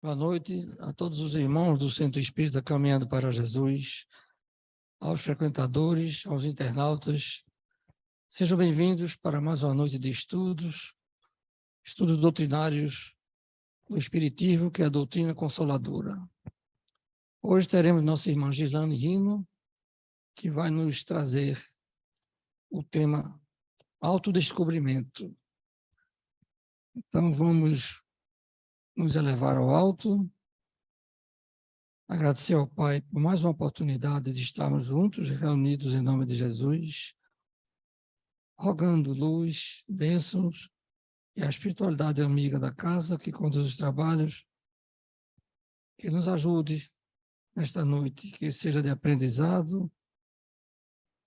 Boa noite a todos os irmãos do Centro Espírita Caminhando para Jesus, aos frequentadores, aos internautas. Sejam bem-vindos para mais uma noite de estudos doutrinários do Espiritismo, que é a doutrina consoladora. Hoje teremos nossa irmã Gislane Rino, que vai nos trazer o tema autodescobrimento. Então, vamos nos elevar ao alto, agradecer ao Pai por mais uma oportunidade de estarmos juntos, reunidos em nome de Jesus, rogando luz, bênçãos e a espiritualidade amiga da casa que conduz os trabalhos, que nos ajude nesta noite, que seja de aprendizado,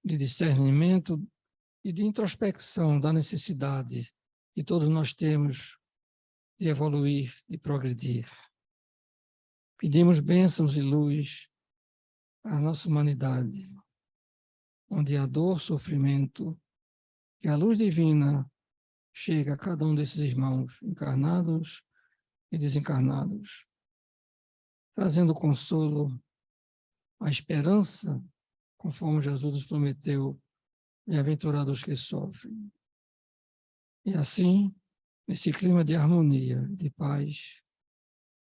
de discernimento e de introspecção da necessidade que todos nós temos de evoluir e progredir. Pedimos bênçãos e luz à nossa humanidade, onde há dor, sofrimento, que a luz divina chega a cada um desses irmãos, encarnados e desencarnados, trazendo consolo, a esperança, conforme Jesus nos prometeu, bem-aventurados que sofrem. E assim, nesse clima de harmonia, de paz,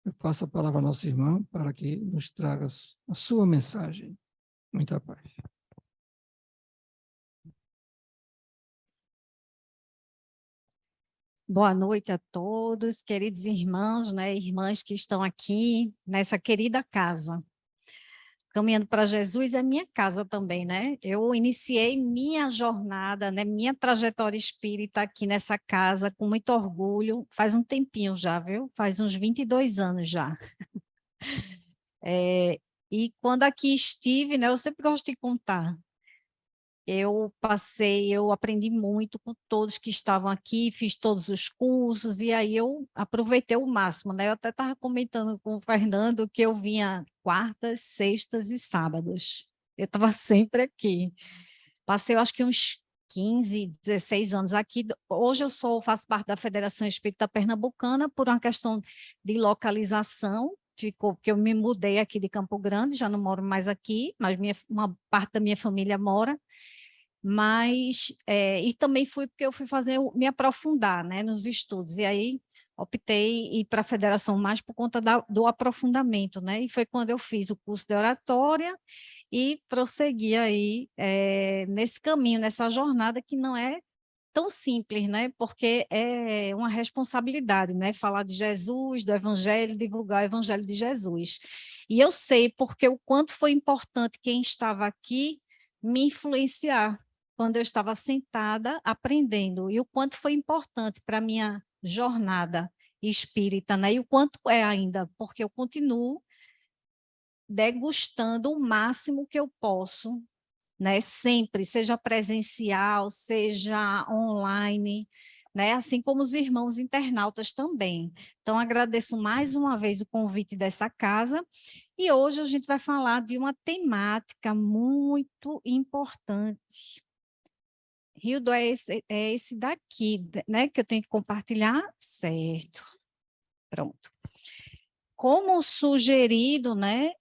eu passo a palavra à nossa irmã para que nos traga a sua mensagem. Muita paz. Boa noite a todos, queridos irmãos, né, irmãs que estão aqui nessa querida casa. Caminhando para Jesus é minha casa também, né? Eu iniciei minha jornada, né, minha trajetória espírita aqui nessa casa com muito orgulho, faz um tempinho já, viu? Faz uns 22 anos já. E quando aqui estive, né, eu sempre gosto de contar. Eu aprendi muito com todos que estavam aqui, fiz todos os cursos, e aí eu aproveitei o máximo, né? Eu até estava comentando com o Fernando que eu vinha quartas, sextas e sábados. Eu estava sempre aqui. Passei, eu acho que uns 15, 16 anos aqui. Hoje faço parte da Federação Espírita Pernambucana por uma questão de localização, porque eu me mudei aqui de Campo Grande, já não moro mais aqui, mas uma parte da minha família mora. Mas, e também fui porque eu fui me aprofundar, né, nos estudos, e aí optei ir para a federação mais por conta do aprofundamento, né, e foi quando eu fiz o curso de oratória e prossegui aí nesse caminho, nessa jornada que não é tão simples, né, porque é uma responsabilidade, né, falar de Jesus, do Evangelho, divulgar o Evangelho de Jesus. E eu sei porque o quanto foi importante quem estava aqui me influenciar, quando eu estava sentada aprendendo, e o quanto foi importante para a minha jornada espírita, né? E o quanto é ainda, porque eu continuo degustando o máximo que eu posso, né? Sempre, seja presencial, seja online, né? Assim como os irmãos internautas também. Então, agradeço mais uma vez o convite dessa casa, e hoje a gente vai falar de uma temática muito importante. Hildo, é esse daqui, né, que eu tenho que compartilhar? Certo. Pronto. Como sugerido, né,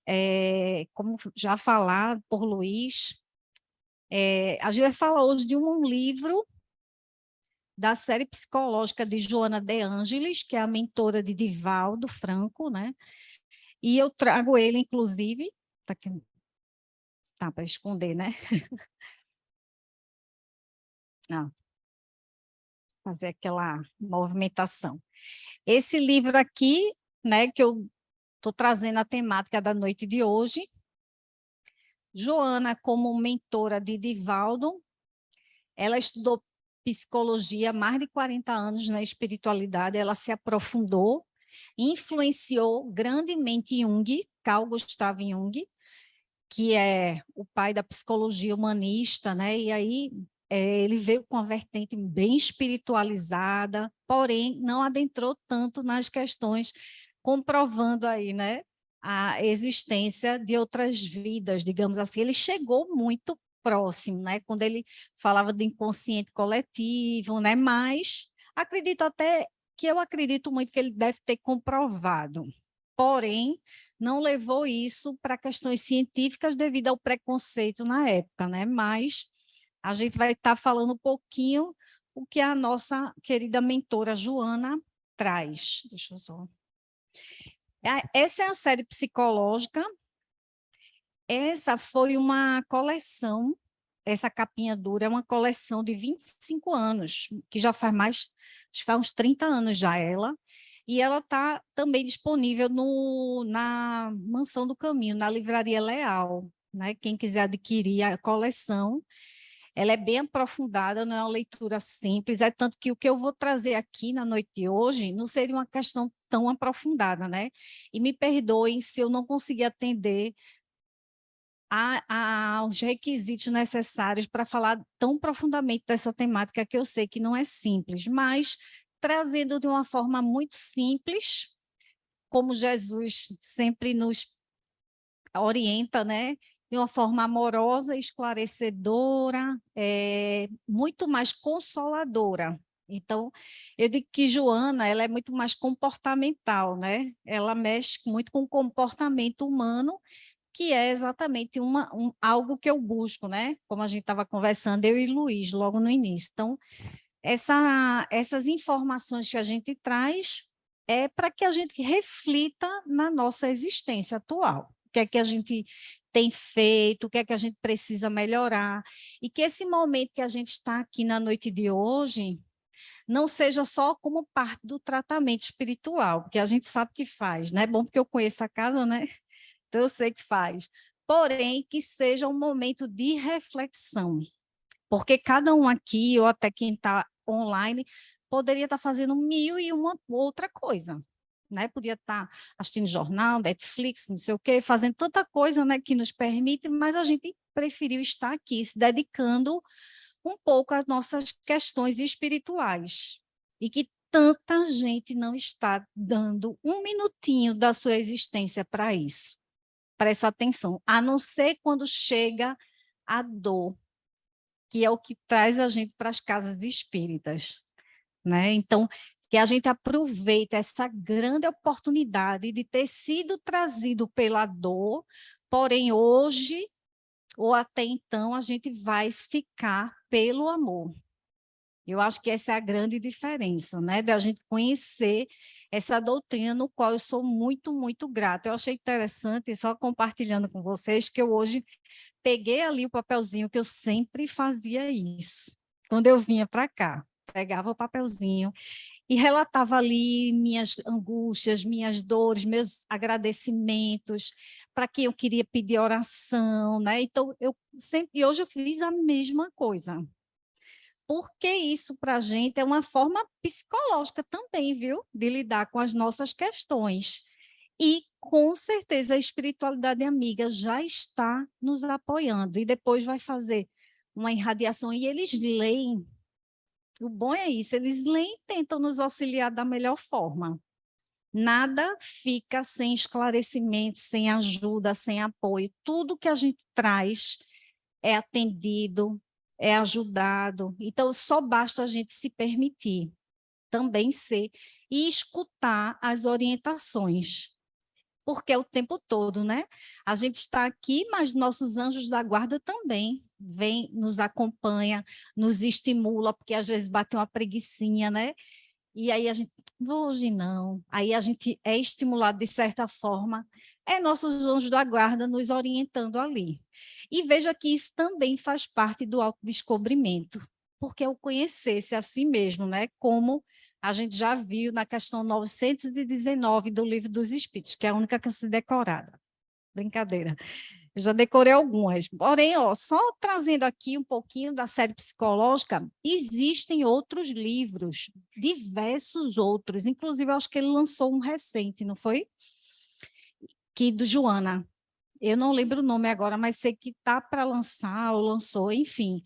como já falado por Luiz, a gente vai falar hoje de um livro da série psicológica de Joana de Ângelis, que é a mentora de Divaldo Franco, né? E eu trago ele, inclusive, tá aqui, tá para esconder, né? Não, fazer aquela movimentação. Esse livro aqui, né, que eu estou trazendo a temática da noite de hoje. Joana, como mentora de Divaldo, ela estudou psicologia há mais de 40 anos na espiritualidade, ela se aprofundou, influenciou grandemente Jung, Carl Gustav Jung, que é o pai da psicologia humanista, né? E aí ele veio com uma vertente bem espiritualizada, porém não adentrou tanto nas questões, comprovando aí, né, a existência de outras vidas, digamos assim. Ele chegou muito próximo, né, quando ele falava do inconsciente coletivo, né, mas acredito até que eu acredito muito que ele deve ter comprovado. porém, não levou isso para questões científicas devido ao preconceito na época, né? Mas a gente vai estar falando um pouquinho o que a nossa querida mentora Joana traz. Deixa eu só. Essa é a série psicológica. Essa foi uma coleção, essa capinha dura é uma coleção de 25 anos, que já faz mais, acho que faz uns 30 anos já ela, e ela está também disponível na Mansão do Caminho, na Livraria Leal, né? Quem quiser adquirir a coleção, ela é bem aprofundada, não é uma leitura simples, é tanto que o que eu vou trazer aqui na noite de hoje não seria uma questão tão aprofundada, né? E me perdoem se eu não conseguir atender aos requisitos necessários para falar tão profundamente dessa temática que eu sei que não é simples, mas trazendo de uma forma muito simples, como Jesus sempre nos orienta, né? De uma forma amorosa, esclarecedora, muito mais consoladora. Então, eu digo que Joana, ela é muito mais comportamental, né? Ela mexe muito com o comportamento humano, que é exatamente algo que eu busco, né? Como a gente estava conversando, eu e Luiz, logo no início. Então, essas informações que a gente traz é para que a gente reflita na nossa existência atual. O que é que a gente tem feito, o que é que a gente precisa melhorar, e que esse momento que a gente está aqui na noite de hoje não seja só como parte do tratamento espiritual, porque a gente sabe que faz, né? É bom porque eu conheço a casa, né? Então, eu sei que faz. Porém, que seja um momento de reflexão, porque cada um aqui, ou até quem está online, poderia estar fazendo mil e uma outra coisa, né? Podia estar assistindo jornal, Netflix, não sei o quê, fazendo tanta coisa, né, que nos permite, mas a gente preferiu estar aqui, se dedicando um pouco às nossas questões espirituais. E que tanta gente não está dando um minutinho da sua existência para isso. Presta atenção, a não ser quando chega a dor, que é o que traz a gente para as casas espíritas, né? Então, que a gente aproveite essa grande oportunidade de ter sido trazido pela dor, porém hoje, ou até então, a gente vai ficar pelo amor. Eu acho que essa é a grande diferença, né? Da gente conhecer essa doutrina no qual eu sou muito, muito grata. Eu achei interessante, só compartilhando com vocês, que eu hoje peguei ali o papelzinho, que eu sempre fazia isso. Quando eu vinha para cá, pegava o papelzinho e relatava ali minhas angústias, minhas dores, meus agradecimentos, para quem eu queria pedir oração, né? Então, eu sempre, e hoje eu fiz a mesma coisa. Porque isso para a gente é uma forma psicológica também, viu? De lidar com as nossas questões. E, com certeza, a espiritualidade amiga já está nos apoiando. E depois vai fazer uma irradiação. E eles leem. O bom é isso, eles leem e tentam nos auxiliar da melhor forma. Nada fica sem esclarecimento, sem ajuda, sem apoio. Tudo que a gente traz é atendido, é ajudado. Então, só basta a gente se permitir também ser e escutar as orientações, porque é o tempo todo, né? A gente está aqui, mas nossos anjos da guarda também vêm, nos acompanha, nos estimula, porque às vezes bate uma preguicinha, né? E aí a gente, hoje não. Aí a gente é estimulado de certa forma, é nossos anjos da guarda nos orientando ali. E veja que isso também faz parte do autodescobrimento, porque é o conhecer-se a si mesmo, né? Como a gente já viu na questão 919 do Livro dos Espíritos, que é a única que se decorada. Brincadeira. Eu já decorei algumas. Porém, ó, só trazendo aqui um pouquinho da série psicológica, existem outros livros, diversos outros. Inclusive, eu acho que ele lançou um recente, não foi? Que do Joana. Eu não lembro o nome agora, mas sei que está para lançar, ou lançou, enfim.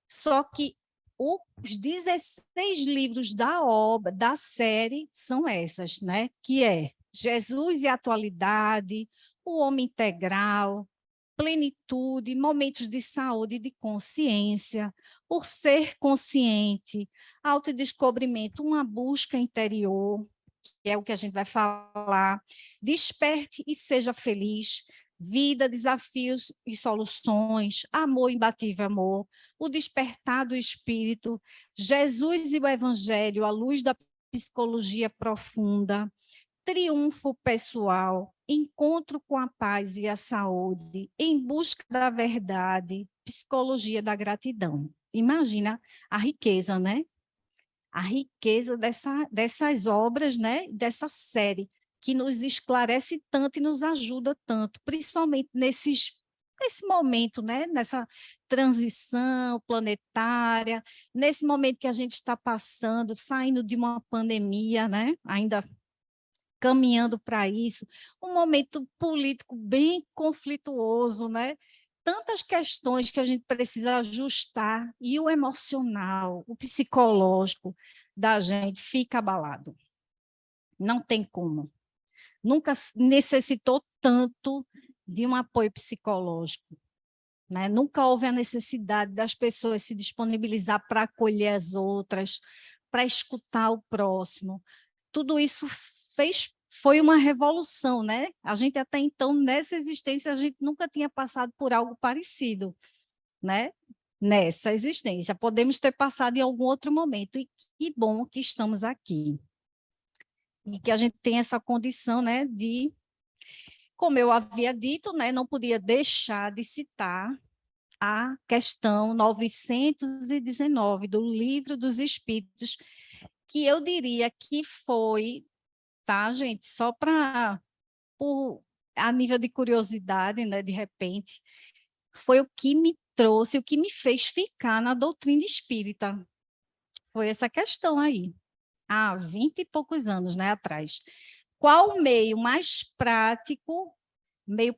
Só que os 16 livros da obra, da série, são essas, né? Que é Jesus e a Atualidade, O Homem Integral, Plenitude, Momentos de Saúde e de Consciência, Por Ser Consciente, Autodescobrimento, Uma Busca Interior, que é o que a gente vai falar. Desperte e seja feliz. Vida, desafios e soluções, amor, imbatível amor, o despertar do espírito, Jesus e o evangelho, a luz da psicologia profunda, triunfo pessoal, encontro com a paz e a saúde, em busca da verdade, psicologia da gratidão. Imagina a riqueza, né? A riqueza dessas obras, né? Dessa série, que nos esclarece tanto e nos ajuda tanto, principalmente nesse momento, né? Nessa transição planetária, nesse momento que a gente está passando, saindo de uma pandemia, né? Ainda caminhando para isso, um momento político bem conflituoso, né? Tantas questões que a gente precisa ajustar e o emocional, o psicológico da gente fica abalado. Não tem como. Nunca necessitou tanto de um apoio psicológico, né? Nunca houve a necessidade das pessoas se disponibilizar para acolher as outras, para escutar o próximo. Tudo isso foi uma revolução, né? A gente até então, nessa existência, a gente nunca tinha passado por algo parecido, né? Nessa existência. Podemos ter passado em algum outro momento, e que bom que estamos aqui. E que a gente tem essa condição, né, de, como eu havia dito, né, não podia deixar de citar a questão 919 do Livro dos Espíritos, que eu diria que foi, tá, gente, só para, a nível de curiosidade, né, de repente, foi o que me trouxe, o que me fez ficar na doutrina espírita. Foi essa questão aí, há 20 e poucos anos, né, atrás. Qual o meio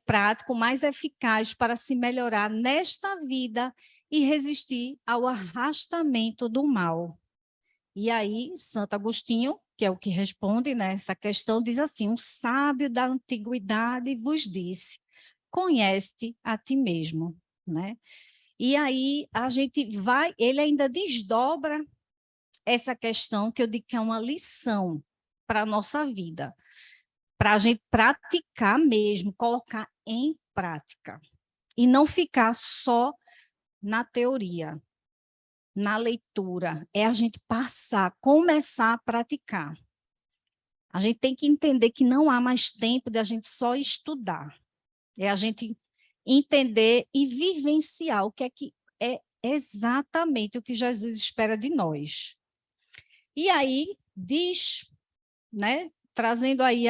prático, mais eficaz para se melhorar nesta vida e resistir ao arrastamento do mal? E aí, Santo Agostinho, que é o que responde nessa questão, diz assim: um sábio da antiguidade vos disse, conhece-te a ti mesmo, né? E aí a gente vai, ele ainda desdobra essa questão que eu digo que é uma lição para a nossa vida, para a gente praticar mesmo, colocar em prática, e não ficar só na teoria, na leitura, é a gente passar, começar a praticar. A gente tem que entender que não há mais tempo de a gente só estudar, é a gente entender e vivenciar o que é exatamente o que Jesus espera de nós. E aí, diz, né, trazendo aí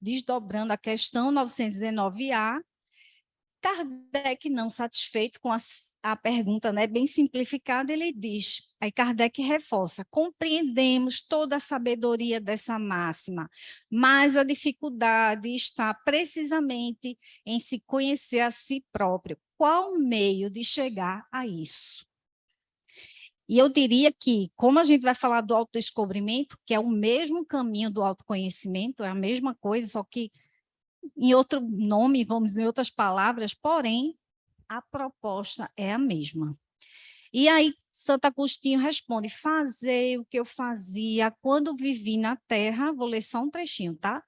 desdobrando a questão 919A, Kardec, não satisfeito com a pergunta, né, bem simplificada, ele diz, aí Kardec reforça, compreendemos toda a sabedoria dessa máxima, mas a dificuldade está precisamente em se conhecer a si próprio. Qual o meio de chegar a isso? E eu diria que, como a gente vai falar do autodescobrimento, que é o mesmo caminho do autoconhecimento, é a mesma coisa, só que em outro nome, vamos dizer, em outras palavras, porém, a proposta é a mesma. E aí, Santo Agostinho responde: fazer o que eu fazia quando vivi na terra, vou ler só um trechinho, tá?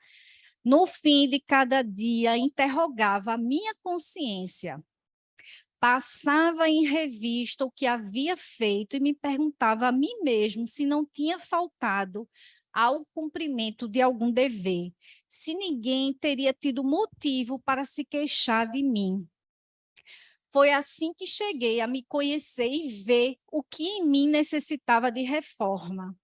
No fim de cada dia, interrogava a minha consciência, passava em revista o que havia feito e me perguntava a mim mesmo se não tinha faltado ao cumprimento de algum dever, se ninguém teria tido motivo para se queixar de mim. Foi assim que cheguei a me conhecer e ver o que em mim necessitava de reforma.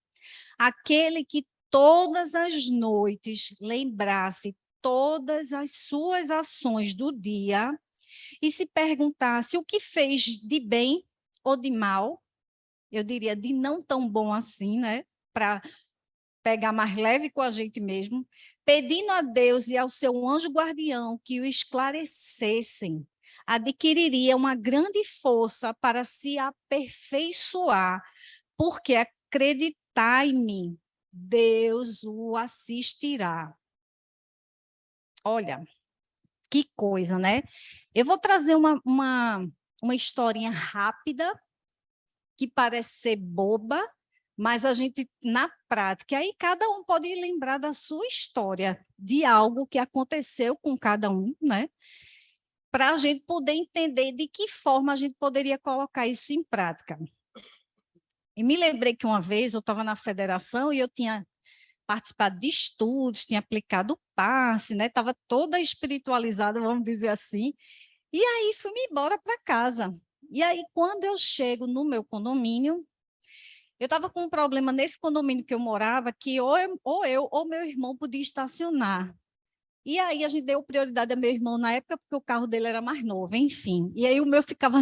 Aquele que todas as noites lembrasse todas as suas ações do dia e se perguntasse o que fez de bem ou de mal, eu diria de não tão bom assim, né? Para pegar mais leve com a gente mesmo, pedindo a Deus e ao seu anjo guardião que o esclarecessem, adquiriria uma grande força para se aperfeiçoar, porque acreditar em mim, Deus o assistirá. Olha, que coisa, né? Eu vou trazer uma historinha rápida, que parece ser boba, mas a gente, na prática, aí cada um pode lembrar da sua história, de algo que aconteceu com cada um, né? Para a gente poder entender de que forma a gente poderia colocar isso em prática. E me lembrei que uma vez eu estava na federação e eu tinha participado de estudos, tinha aplicado o passe, né? Estava toda espiritualizada, vamos dizer assim. E aí fui-me embora para casa. E aí, quando eu chego no meu condomínio, eu estava com um problema nesse condomínio que eu morava, que ou eu ou meu irmão podia estacionar. E aí a gente deu prioridade ao meu irmão na época, porque o carro dele era mais novo, enfim. E aí o meu ficava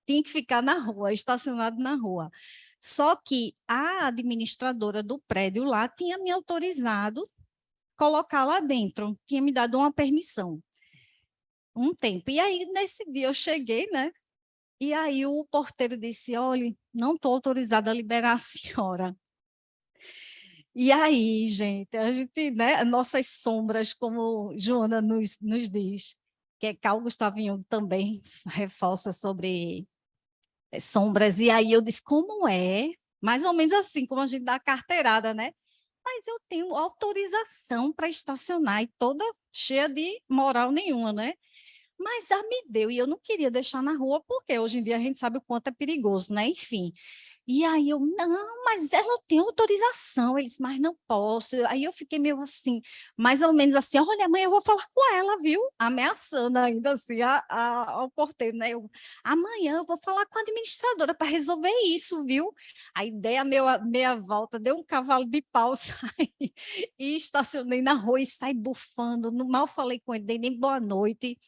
tinha que ficar na rua, estacionado na rua. Só que a administradora do prédio lá tinha me autorizado colocar lá dentro, tinha me dado uma permissão, um tempo. E aí, nesse dia, eu cheguei, né? E aí o porteiro disse, olha, não estou autorizada a liberar a senhora. E aí, gente, a gente, né, nossas sombras, como Joana nos diz, que é Carl Gustavo Jung também reforça sobre sombras. E aí eu disse, como é? Mais ou menos assim, como a gente dá a carteirada, né? Mas eu tenho autorização para estacionar e toda cheia de moral nenhuma, né? Mas já me deu e eu não queria deixar na rua, porque hoje em dia a gente sabe o quanto é perigoso, né? Enfim. E aí eu, não, mas ela tem autorização. Eles, mas não posso. Aí eu fiquei meio assim, mais ou menos assim, olha, mãe, eu vou falar com ela, viu? Ameaçando ainda assim ao porteiro, né? Eu, amanhã eu vou falar com a administradora para resolver isso, viu? Aí dei a meia volta, dei um cavalo de pau, saí e estacionei na rua e saí bufando. Mal falei com ele, dei nem boa noite.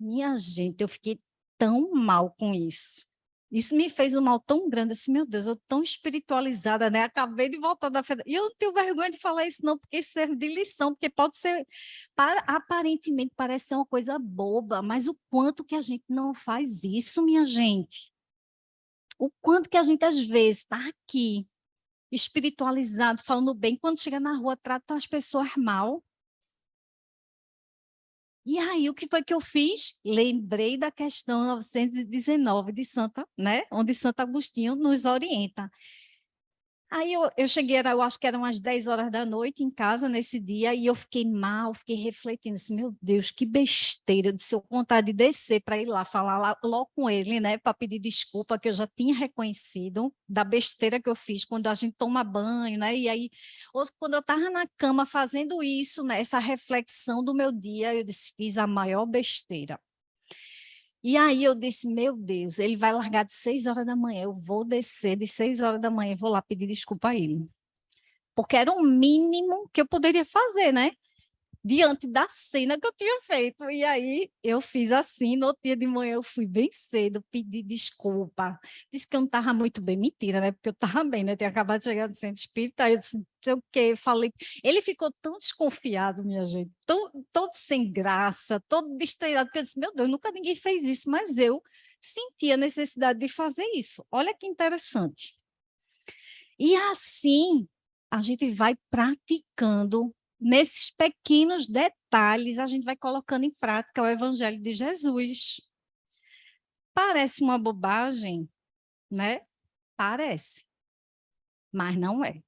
Minha gente, eu fiquei tão mal com isso. Isso me fez um mal tão grande, assim, meu Deus, eu tão espiritualizada, né? Acabei de voltar da federação. E eu não tenho vergonha de falar isso, não, porque isso serve de lição, porque pode ser, aparentemente parece ser uma coisa boba, mas o quanto que a gente não faz isso, minha gente. O quanto que a gente, às vezes, está aqui, espiritualizado, falando bem, quando chega na rua, trata as pessoas mal. E aí, o que foi que eu fiz? Lembrei da questão 919 de Santa, né? Onde Santo Agostinho nos orienta. Aí eu cheguei, eu acho que eram umas 10 horas da noite em casa nesse dia, e eu fiquei mal, fiquei refletindo assim, meu Deus, que besteira, eu disse, eu com vontade de descer para ir lá, falar lá, logo com ele, né, para pedir desculpa, que eu já tinha reconhecido da besteira que eu fiz quando a gente toma banho, né, e aí, quando eu estava na cama fazendo isso, né, essa reflexão do meu dia, eu disse, fiz a maior besteira. E aí eu disse, meu Deus, ele vai largar de 6 horas da manhã, eu vou descer de 6 horas da manhã e vou lá pedir desculpa a ele. Porque era o mínimo que eu poderia fazer, né? Diante da cena que eu tinha feito. E aí eu fiz assim, no outro dia de manhã eu fui bem cedo, pedi desculpa. Disse que eu não estava muito bem, mentira, né? Porque eu estava bem, né? Eu tinha acabado de chegar do centro espírita, aí eu disse, não sei o quê, falei. Ele ficou tão desconfiado, minha gente, todo sem graça, todo distraído, porque eu disse, meu Deus, nunca ninguém fez isso, mas eu senti a necessidade de fazer isso. Olha que interessante. E assim a gente vai praticando nesses pequenos detalhes, a gente vai colocando em prática o Evangelho de Jesus. Parece uma bobagem, né? Parece, mas não é.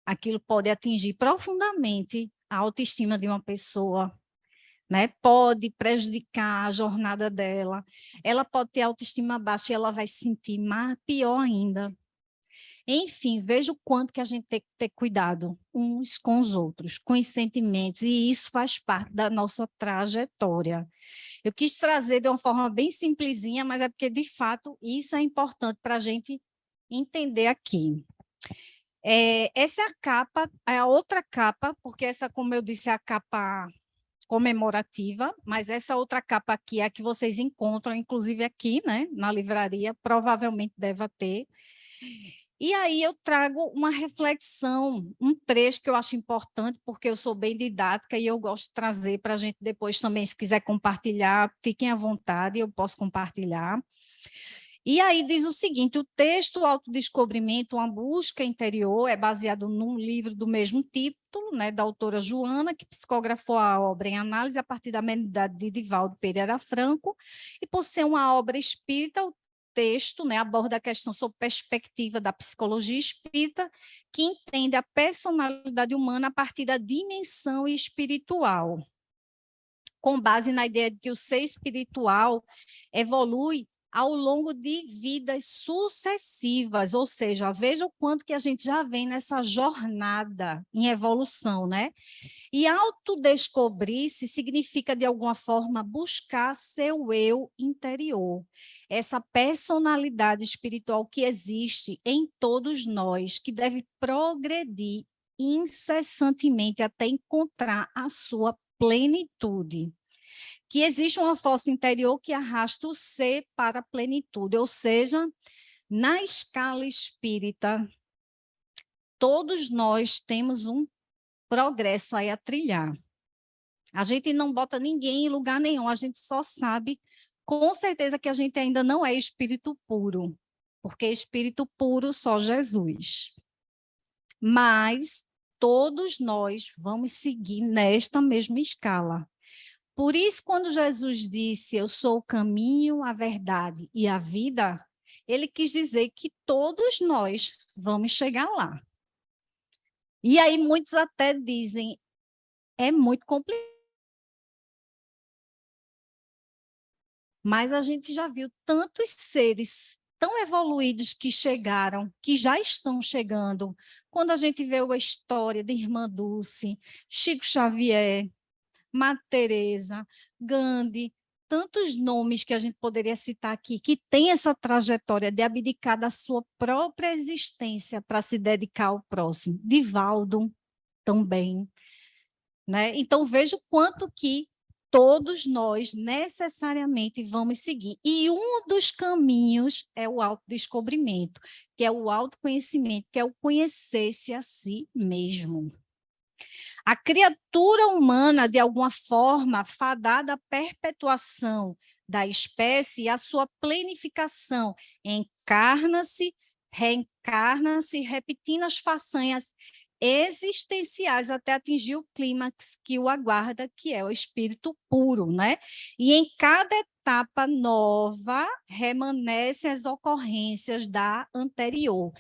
Aquilo pode atingir profundamente a autoestima de uma pessoa, né? Pode prejudicar a jornada dela. Ela pode ter autoestima baixa e ela vai se sentir pior ainda. Enfim, veja o quanto que a gente tem que ter cuidado uns com os outros, com os sentimentos, e isso faz parte da nossa trajetória. Eu quis trazer de uma forma bem simplesinha, mas é porque, de fato, isso é importante para a gente entender aqui. Essa é a capa, é a outra capa, porque essa, como eu disse, é a capa comemorativa, mas essa outra capa aqui é a que vocês encontram, inclusive aqui, né, na livraria, provavelmente deve ter. E aí eu trago uma reflexão, um trecho que eu acho importante, porque eu sou bem didática e eu gosto de trazer para a gente depois também, se quiser compartilhar, fiquem à vontade, eu posso compartilhar. E aí diz o seguinte, o texto Autodescobrimento, uma busca interior, é baseado num livro do mesmo título, né, da autora Joana, que psicografou a obra em análise a partir da mediunidade de Divaldo Pereira Franco, e por ser uma obra espírita, texto, né, aborda a questão sob perspectiva da psicologia espírita, que entende a personalidade humana a partir da dimensão espiritual, com base na ideia de que o ser espiritual evolui ao longo de vidas sucessivas, ou seja, veja o quanto que a gente já vem nessa jornada em evolução, né? E autodescobrir-se significa, de alguma forma, buscar seu eu interior, essa personalidade espiritual que existe em todos nós, que deve progredir incessantemente até encontrar a sua plenitude. Que existe uma força interior que arrasta o ser para a plenitude, ou seja, na escala espírita, todos nós temos um progresso aí a trilhar. A gente não bota ninguém em lugar nenhum, a gente só sabe com certeza que a gente ainda não é espírito puro, porque espírito puro só Jesus. Mas todos nós vamos seguir nesta mesma escala. Por isso, quando Jesus disse, eu sou o caminho, a verdade e a vida, ele quis dizer que todos nós vamos chegar lá. E aí muitos até dizem, é muito complicado. Mas a gente já viu tantos seres tão evoluídos que chegaram, que já estão chegando. Quando a gente vê a história de Irmã Dulce, Chico Xavier, Madre Teresa, Gandhi, tantos nomes que a gente poderia citar aqui, que tem essa trajetória de abdicar da sua própria existência para se dedicar ao próximo. Divaldo também, né? Então veja o quanto que todos nós necessariamente vamos seguir. E um dos caminhos é o autodescobrimento, que é o autoconhecimento, que é o conhecer-se a si mesmo. A criatura humana, de alguma forma, fadada à perpetuação da espécie e à sua planificação, encarna-se, reencarna-se, repetindo as façanhas existenciais até atingir o clímax que o aguarda, que é o espírito puro, né? E em cada etapa nova remanescem as ocorrências da anterior.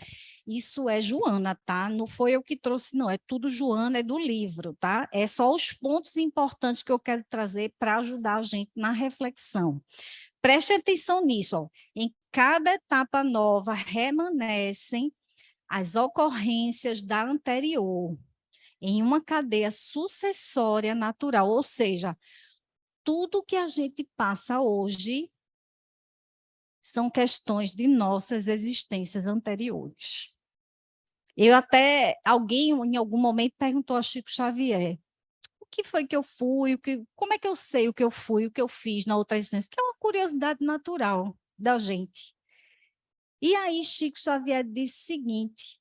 Isso é Joana, tá? Não foi eu que trouxe, não. É tudo Joana, é do livro, tá? É só os pontos importantes que eu quero trazer para ajudar a gente na reflexão. Preste atenção nisso, ó. Em cada etapa nova remanescem as ocorrências da anterior, em uma cadeia sucessória natural, ou seja, tudo que a gente passa hoje são questões de nossas existências anteriores. Alguém em algum momento perguntou a Chico Xavier, o que foi que eu fui, como é que eu sei o que eu fui, o que eu fiz na outra existência, que é uma curiosidade natural da gente. E aí Chico Xavier disse o seguinte,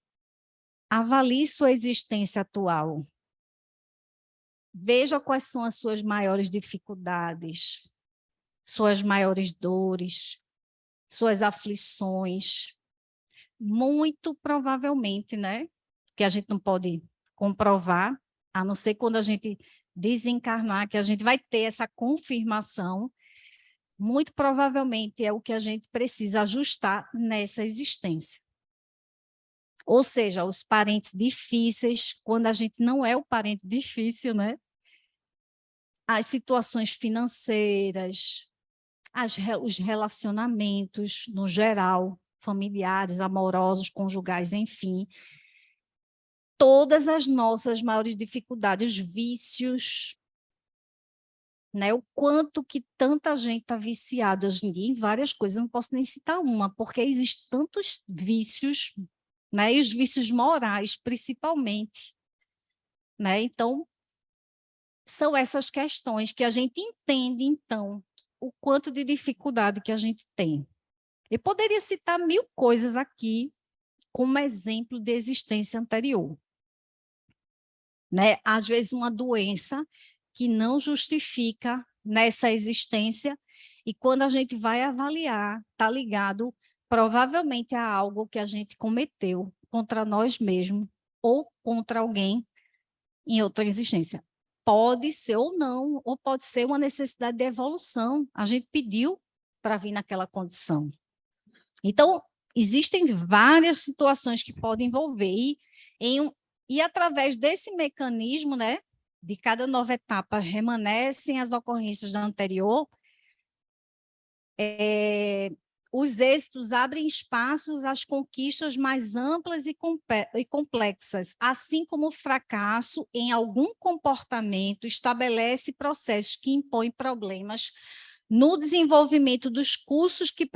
avalie sua existência atual, veja quais são as suas maiores dificuldades, suas maiores dores, suas aflições, muito provavelmente, né? Que a gente não pode comprovar, a não ser quando a gente desencarnar, que a gente vai ter essa confirmação, muito provavelmente é o que a gente precisa ajustar nessa existência. Ou seja, os parentes difíceis, quando a gente não é o parente difícil, né? As situações financeiras, os relacionamentos no geral, familiares, amorosos, conjugais, enfim. Todas as nossas maiores dificuldades, vícios, né? O quanto que tanta gente está viciada hoje em dia em várias coisas, eu não posso nem citar uma, porque existem tantos vícios, né? E os vícios morais, principalmente, né? Então, são essas questões que a gente entende, então, o quanto de dificuldade que a gente tem. Eu poderia citar 1000 coisas aqui como exemplo de existência anterior. Né? Às vezes uma doença que não justifica nessa existência e quando a gente vai avaliar, está ligado provavelmente a algo que a gente cometeu contra nós mesmos ou contra alguém em outra existência. Pode ser ou não, ou pode ser uma necessidade de evolução. A gente pediu para vir naquela condição. Então, existem várias situações que podem envolver, e através desse mecanismo, né, de cada nova etapa, remanescem as ocorrências da anterior, os êxitos abrem espaços às conquistas mais amplas e complexas, assim como o fracasso em algum comportamento estabelece processos que impõem problemas no desenvolvimento dos cursos que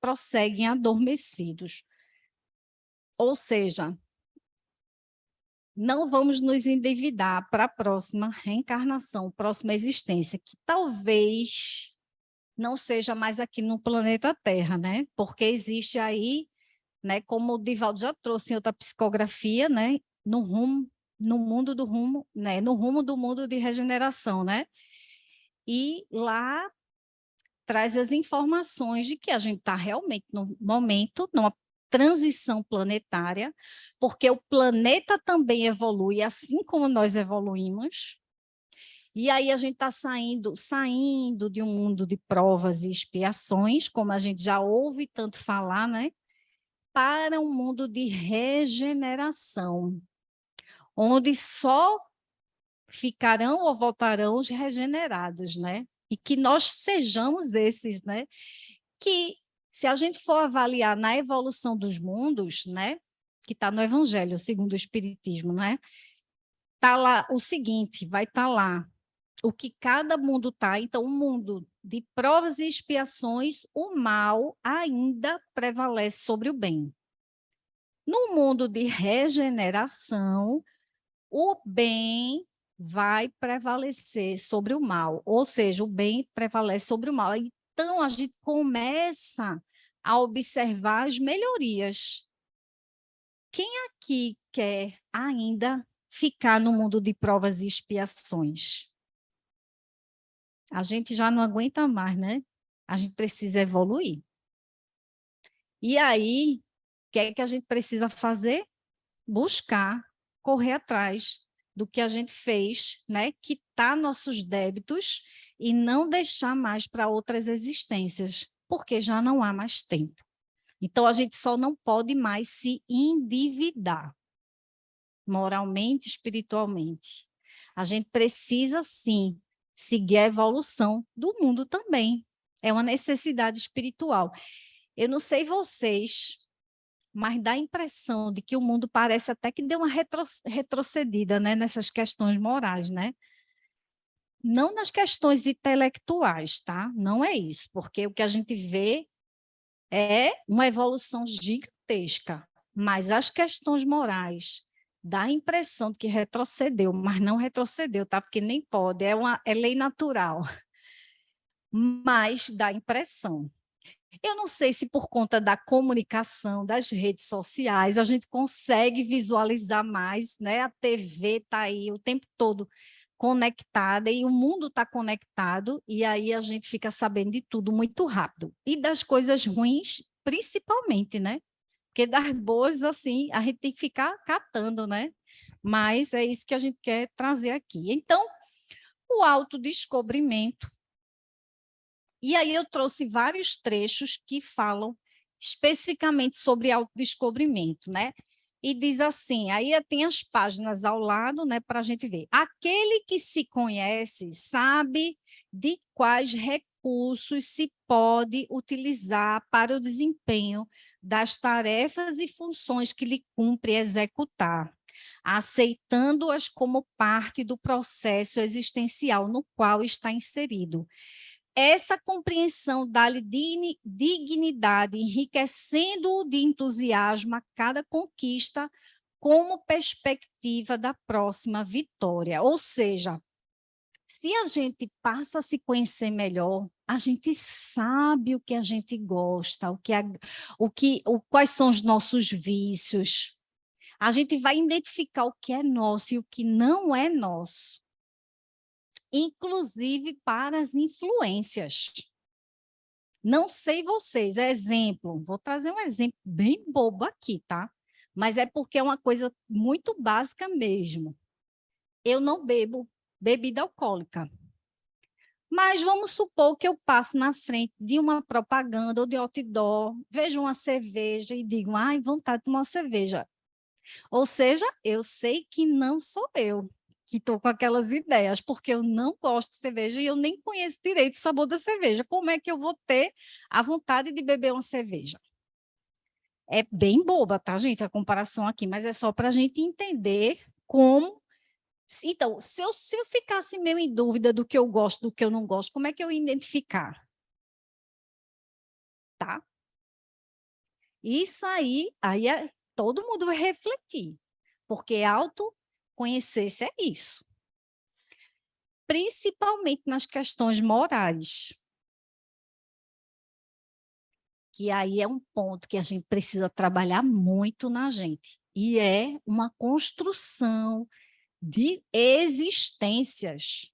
prosseguem adormecidos. Ou seja, não vamos nos endividar para a próxima reencarnação, próxima existência, que talvez não seja mais aqui no planeta Terra, né? Porque existe aí, né, como o Divaldo já trouxe em outra psicografia, né, no mundo do rumo, né, no rumo do mundo de regeneração, né? E lá traz as informações de que a gente está realmente no momento, numa transição planetária, porque o planeta também evolui, assim como nós evoluímos. E aí a gente está saindo de um mundo de provas e expiações, como a gente já ouve tanto falar, né? Para um mundo de regeneração, onde só ficarão ou voltarão os regenerados, né? E que nós sejamos esses, né? Que, se a gente for avaliar na evolução dos mundos, né? Que está no Evangelho, segundo o Espiritismo, né? Está lá o seguinte, vai estar lá o que cada mundo está. Então, um mundo de provas e expiações, o mal ainda prevalece sobre o bem. No mundo de regeneração, o bem vai prevalecer sobre o mal, ou seja, o bem prevalece sobre o mal. Então, a gente começa a observar as melhorias. Quem aqui quer ainda ficar no mundo de provas e expiações? A gente já não aguenta mais, né? A gente precisa evoluir. E aí, o que é que a gente precisa fazer? Buscar, correr atrás do que a gente fez, né? Quitar nossos débitos e não deixar mais para outras existências, porque já não há mais tempo. Então, a gente só não pode mais se endividar, moralmente, espiritualmente. A gente precisa, sim, seguir a evolução do mundo também. É uma necessidade espiritual. Eu não sei vocês, mas dá a impressão de que o mundo parece até que deu uma retrocedida, né, nessas questões morais, né? Não nas questões intelectuais, tá? Não é isso, porque o que a gente vê é uma evolução gigantesca, mas as questões morais dá a impressão de que retrocedeu, mas não retrocedeu, tá? Porque nem pode, é lei natural, mas dá a impressão. Eu não sei se por conta da comunicação, das redes sociais, a gente consegue visualizar mais, né? A TV está aí o tempo todo conectada e o mundo está conectado, e aí a gente fica sabendo de tudo muito rápido. E das coisas ruins, principalmente, né? Porque das boas, assim, a gente tem que ficar catando, né? Mas é isso que a gente quer trazer aqui. Então, o autodescobrimento. E aí eu trouxe vários trechos que falam especificamente sobre autodescobrimento, né? E diz assim, aí tem as páginas ao lado, né, para a gente ver. Aquele que se conhece sabe de quais recursos se pode utilizar para o desempenho das tarefas e funções que lhe cumpre executar, aceitando-as como parte do processo existencial no qual está inserido. Essa compreensão dá-lhe dignidade, enriquecendo-o de entusiasmo a cada conquista, como perspectiva da próxima vitória. Ou seja, se a gente passa a se conhecer melhor, a gente sabe o que a gente gosta, quais são os nossos vícios. A gente vai identificar o que é nosso e o que não é nosso, inclusive para as influências. Não sei vocês, exemplo, vou trazer um exemplo bem bobo aqui, tá? Mas é porque é uma coisa muito básica mesmo. Eu não bebo bebida alcoólica, Mas vamos supor que eu passe na frente de uma propaganda ou de outdoor, vejo uma cerveja e digo, ai, vontade de tomar uma cerveja. Ou seja, eu sei que não sou eu que estou com aquelas ideias, porque eu não gosto de cerveja e eu nem conheço direito o sabor da cerveja. Como é que eu vou ter a vontade de beber uma cerveja? É bem boba, tá, gente, a comparação aqui, mas é só para a gente entender como. Então, se eu ficasse meio em dúvida do que eu gosto, do que eu não gosto, como é que eu ia identificar? Tá? Isso aí todo mundo vai refletir, porque autoconhecer-se é isso. Principalmente nas questões morais, que aí é um ponto que a gente precisa trabalhar muito na gente, e é uma construção de existências.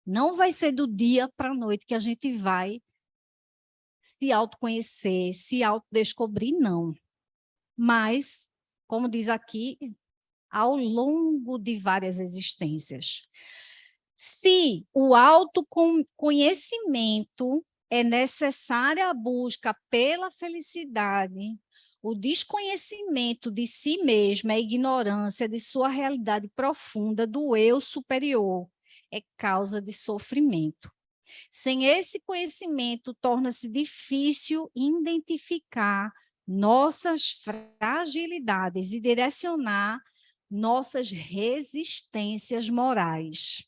Não vai ser do dia para a noite que a gente vai se autoconhecer, se autodescobrir, não. Mas, como diz aqui, ao longo de várias existências. Se o autoconhecimento é necessária a busca pela felicidade, o desconhecimento de si mesmo, a ignorância de sua realidade profunda do eu superior, é causa de sofrimento. Sem esse conhecimento, torna-se difícil identificar nossas fragilidades e direcionar nossas resistências morais,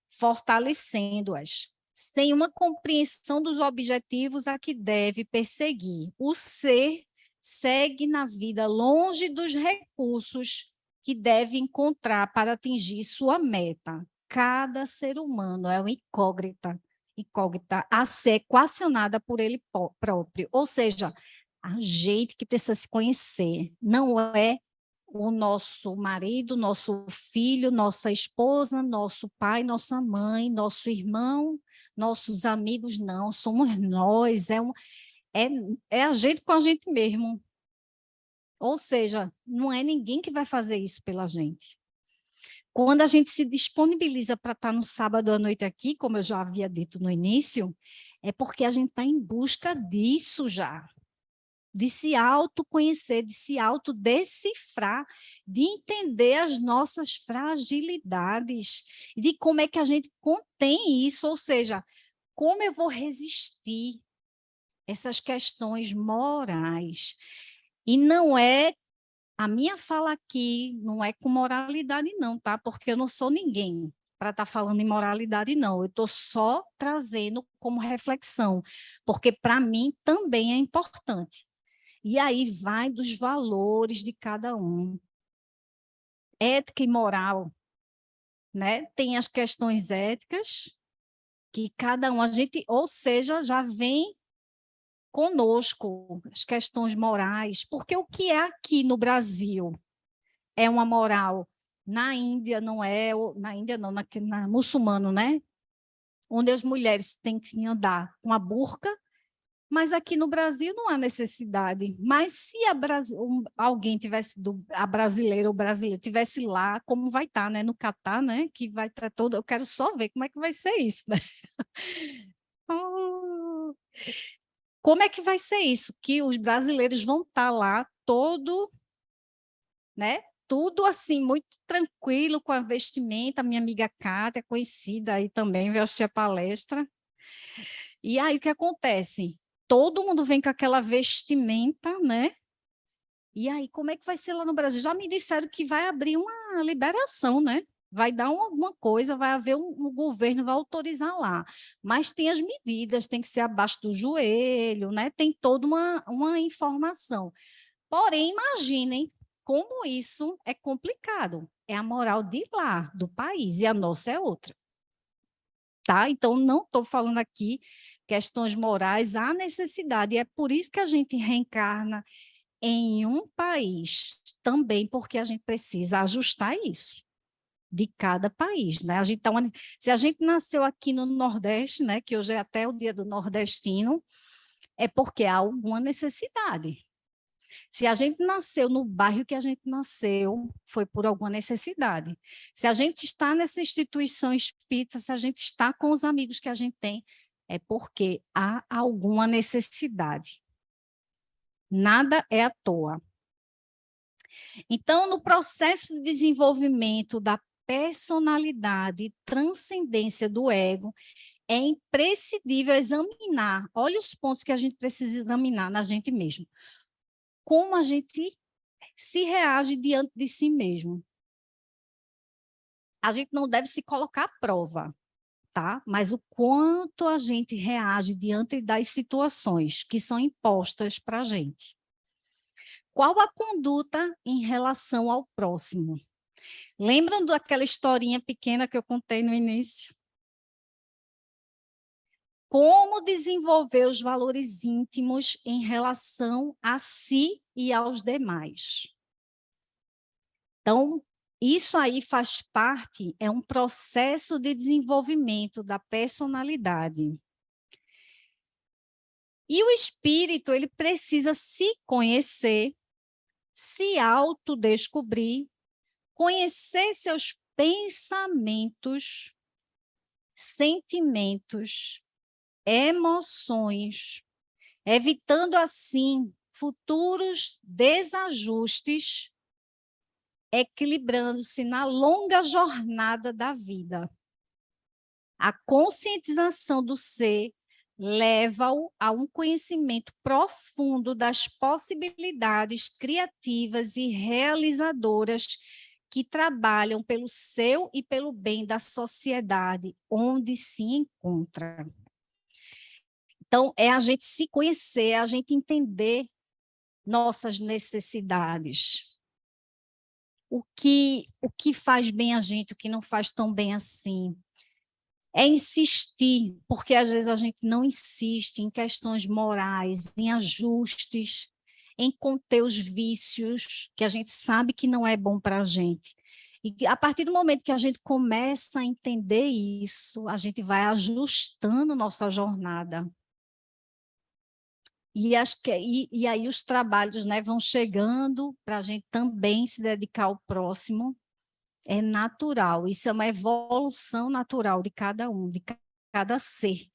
fortalecendo-as. Sem uma compreensão dos objetivos a que deve perseguir, o ser segue na vida longe dos recursos que deve encontrar para atingir sua meta. Cada ser humano é uma incógnita a ser equacionada por ele próprio. Ou seja, a gente que precisa se conhecer, não é o nosso marido, nosso filho, nossa esposa, nosso pai, nossa mãe, nosso irmão, nossos amigos, não, somos nós, é, é a gente com a gente mesmo. Ou seja, não é ninguém que vai fazer isso pela gente. Quando a gente se disponibiliza para estar no sábado à noite aqui, como eu já havia dito no início, é porque a gente está em busca disso já, de se autoconhecer, de se autodecifrar, de entender as nossas fragilidades, de como é que a gente contém isso, ou seja, como eu vou resistir essas questões morais. E não é a minha fala aqui não é com moralidade, não, tá? Porque eu não sou ninguém para estar falando em moralidade, não. Eu estou só trazendo como reflexão, porque para mim também é importante. E aí vai dos valores de cada um. Ética e moral, né? Tem as questões éticas que cada um, a gente, ou seja, já vem conosco, as questões morais, porque o que é aqui no Brasil é uma moral. Na Índia não é, na Índia não, na muçulmano, né? Onde as mulheres têm que andar com a burca, mas aqui no Brasil não há necessidade. Mas se alguém tivesse, a brasileira ou brasileiro tivesse lá, como vai estar, né? No Catar, né? Que vai estar todo. Eu quero só ver como é que vai ser isso, né? Oh, como é que vai ser isso? Que os brasileiros vão estar lá todo, né? Tudo assim, muito tranquilo com a vestimenta. Minha amiga Cátia, conhecida aí também, veio assistir a palestra. E aí o que acontece? Todo mundo vem com aquela vestimenta, né? E aí, como é que vai ser lá no Brasil? Já me disseram que vai abrir uma liberação, né? Vai dar alguma coisa, vai haver o governo vai autorizar lá. Mas tem as medidas, tem que ser abaixo do joelho, né? Tem toda uma informação. Porém, imaginem como isso é complicado. É a moral de lá, do país, e a nossa é outra. Tá? Então, não estou falando aqui questões morais, há necessidade, e é por isso que a gente reencarna em um país também, porque a gente precisa ajustar isso de cada país, né? Se a gente nasceu aqui no Nordeste, né, que hoje é até o dia do nordestino, é porque há alguma necessidade. Se a gente nasceu no bairro que a gente nasceu, foi por alguma necessidade. Se a gente está nessa instituição espírita, se a gente está com os amigos que a gente tem, é porque há alguma necessidade. Nada é à toa. Então, no processo de desenvolvimento da personalidade e transcendência do ego, é imprescindível examinar, olha os pontos que a gente precisa examinar na gente mesmo. Como a gente se reage diante de si mesmo. A gente não deve se colocar à prova, tá? Mas o quanto a gente reage diante das situações que são impostas para a gente. Qual a conduta em relação ao próximo? Lembram daquela historinha pequena que eu contei no início? Como desenvolver os valores íntimos em relação a si e aos demais. Então, isso aí faz parte, é um processo de desenvolvimento da personalidade. E o espírito, ele precisa se conhecer, se autodescobrir, conhecer seus pensamentos, sentimentos, emoções, evitando assim futuros desajustes, equilibrando-se na longa jornada da vida. A conscientização do ser leva-o a um conhecimento profundo das possibilidades criativas e realizadoras que trabalham pelo seu e pelo bem da sociedade onde se encontra. Então, é a gente se conhecer, é a gente entender nossas necessidades. O que faz bem a gente, o que não faz tão bem assim. É insistir, porque às vezes a gente não insiste em questões morais, em ajustes, em conter os vícios, que a gente sabe que não é bom para a gente. E a partir do momento que a gente começa a entender isso, a gente vai ajustando nossa jornada. E aí os trabalhos, né, vão chegando para a gente também se dedicar ao próximo. É natural, isso é uma evolução natural de cada um, de cada ser.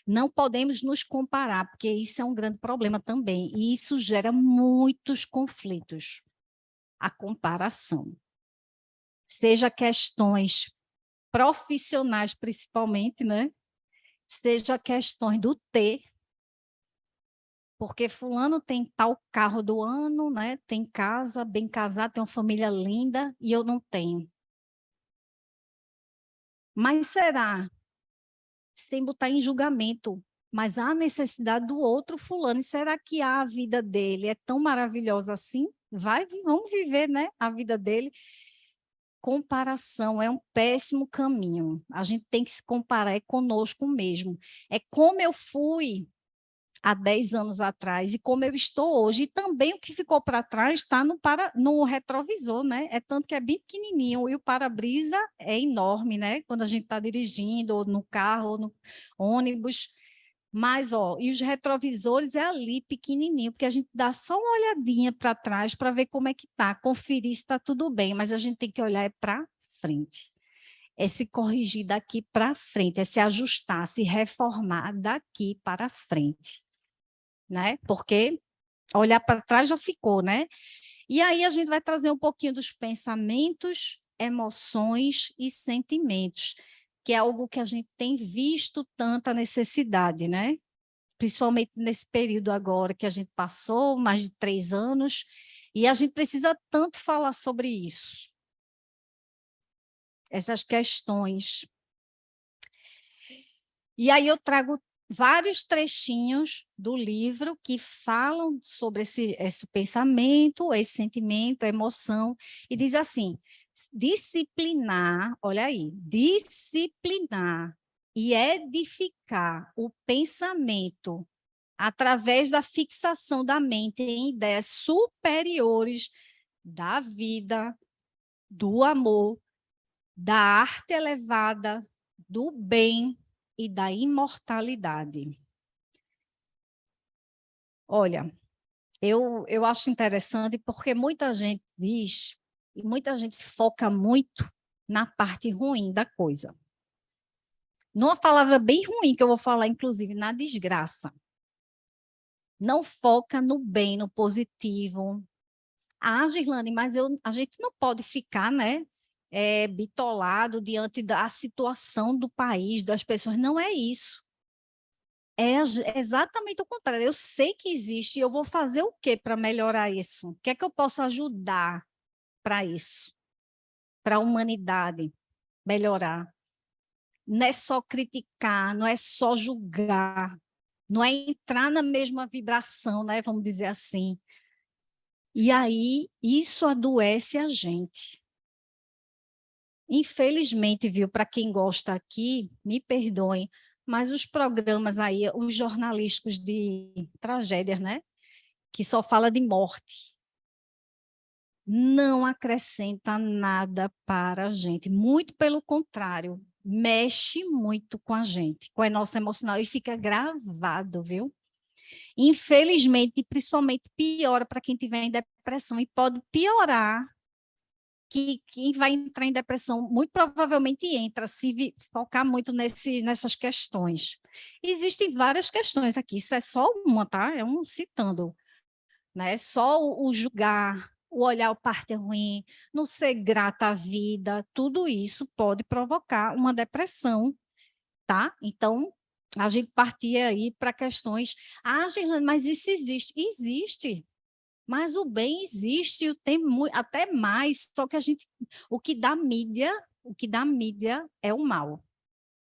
Não podemos nos comparar, porque isso é um grande problema também, e isso gera muitos conflitos, a comparação. Seja questões profissionais, principalmente, né? Seja questões do ter, porque fulano tem tal carro do ano, né? Tem casa, bem casado, tem uma família linda, e eu não tenho. Mas será, sem botar em julgamento, mas há necessidade do outro fulano, e será que a vida dele é tão maravilhosa assim? Vamos viver, né, a vida dele. Comparação é um péssimo caminho. A gente tem que se comparar é conosco mesmo. É como eu fui há 10 anos atrás e como eu estou hoje. E também o que ficou para trás está no retrovisor, né? É tanto que é bem pequenininho e o para-brisa é enorme, né? Quando a gente está dirigindo, ou no carro, ou no ônibus. Mas, ó, e os retrovisores é ali pequenininho, porque a gente dá só uma olhadinha para trás para ver como é que está, conferir se está tudo bem, mas a gente tem que olhar para frente. É se corrigir daqui para frente, é se ajustar, se reformar daqui para frente, né? Porque olhar para trás já ficou, né? E aí a gente vai trazer um pouquinho dos pensamentos, emoções e sentimentos, que é algo que a gente tem visto tanta necessidade, né? Principalmente nesse período agora que a gente passou, mais de 3 anos, e a gente precisa tanto falar sobre isso. Essas questões. E aí eu trago vários trechinhos do livro que falam sobre esse pensamento, esse sentimento, a emoção, e diz assim, disciplinar, olha aí, disciplinar e edificar o pensamento através da fixação da mente em ideias superiores da vida, do amor, da arte elevada, do bem e da imortalidade. Olha, Eu acho interessante porque muita gente diz, e muita gente foca muito na parte ruim da coisa. Numa palavra bem ruim que eu vou falar, inclusive, na desgraça. Não foca no bem, no positivo. Ah, Girlane, mas a gente não pode ficar, né, bitolado diante da situação do país, das pessoas. Não é isso. É exatamente o contrário. Eu sei que existe, e eu vou fazer o quê para melhorar isso? O que é que eu posso ajudar para isso? Para a humanidade melhorar? Não é só criticar, não é só julgar, não é entrar na mesma vibração, né? Vamos dizer assim. E aí, isso adoece a gente. Infelizmente, viu, para quem gosta aqui, me perdoem, mas os programas aí, os jornalísticos de tragédias, né? Que só fala de morte, não acrescenta nada para a gente. Muito pelo contrário, mexe muito com a gente, com a nossa emocional e fica gravado, viu? Infelizmente, principalmente piora para quem tiver em depressão e pode piorar que quem vai entrar em depressão muito provavelmente entra, se focar muito nessas questões. Existem várias questões aqui, isso é só uma, tá? É um citando, né? Só o julgar, o olhar a parte ruim, não ser grata à vida, tudo isso pode provocar uma depressão, tá? Então, a gente partia aí para questões, Girlane, mas isso existe? Existe. Mas o bem existe, tem até mais, só que o que dá mídia é o mal,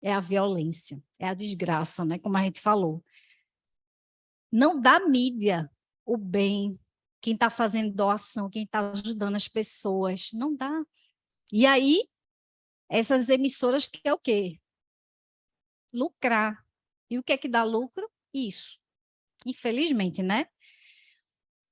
é a violência, é a desgraça, né? Como a gente falou. Não dá mídia o bem, quem está fazendo doação, quem está ajudando as pessoas, não dá. E aí, essas emissoras querem o quê? Lucrar. E o que é que dá lucro? Isso. Infelizmente, né?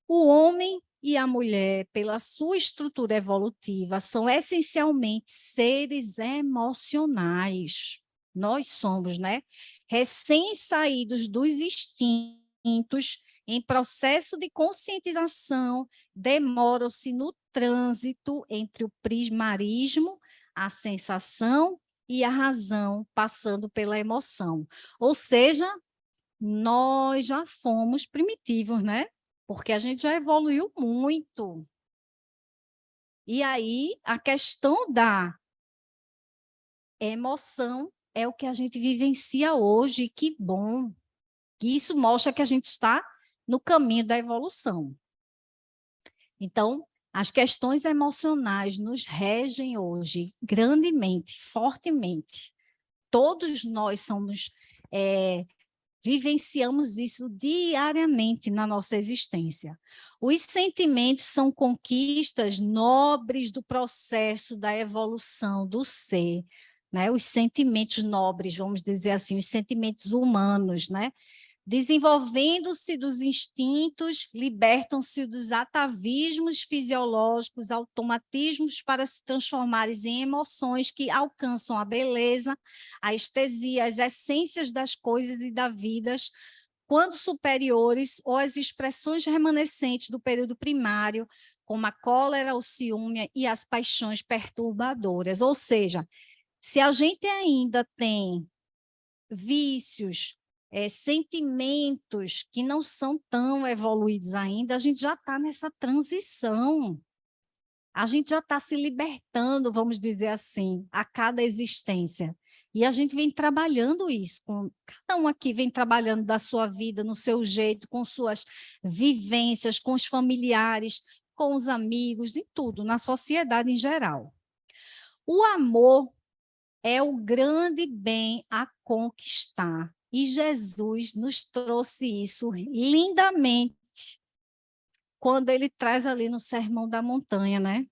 O homem e a mulher, pela sua estrutura evolutiva, são essencialmente seres emocionais. Nós somos, né? Recém-saídos dos instintos, em processo de conscientização, demoram-se no trânsito entre o prismarismo, a sensação e a razão, passando pela emoção. Ou seja, nós já fomos primitivos, né? Porque a gente já evoluiu muito. E aí, a questão da emoção é o que a gente vivencia hoje. Que bom. Que isso mostra que a gente está no caminho da evolução. Então, as questões emocionais nos regem hoje grandemente, fortemente. Todos nós vivenciamos isso diariamente na nossa existência. Os sentimentos são conquistas nobres do processo da evolução do ser, né? Os sentimentos nobres, vamos dizer assim, os sentimentos humanos, né? Desenvolvendo-se dos instintos, libertam-se dos atavismos fisiológicos, automatismos para se transformarem em emoções que alcançam a beleza, a estesia, as essências das coisas e da vida, quando superiores ou as expressões remanescentes do período primário, como a cólera, o ciúme e as paixões perturbadoras. Ou seja, se a gente ainda tem vícios, sentimentos que não são tão evoluídos ainda, a gente já está nessa transição. A gente já está se libertando, vamos dizer assim, a cada existência. E a gente vem trabalhando isso, cada um aqui vem trabalhando da sua vida, no seu jeito, com suas vivências, com os familiares, com os amigos, em tudo, na sociedade em geral. O amor é o grande bem a conquistar. E Jesus nos trouxe isso lindamente quando ele traz ali no Sermão da Montanha, né?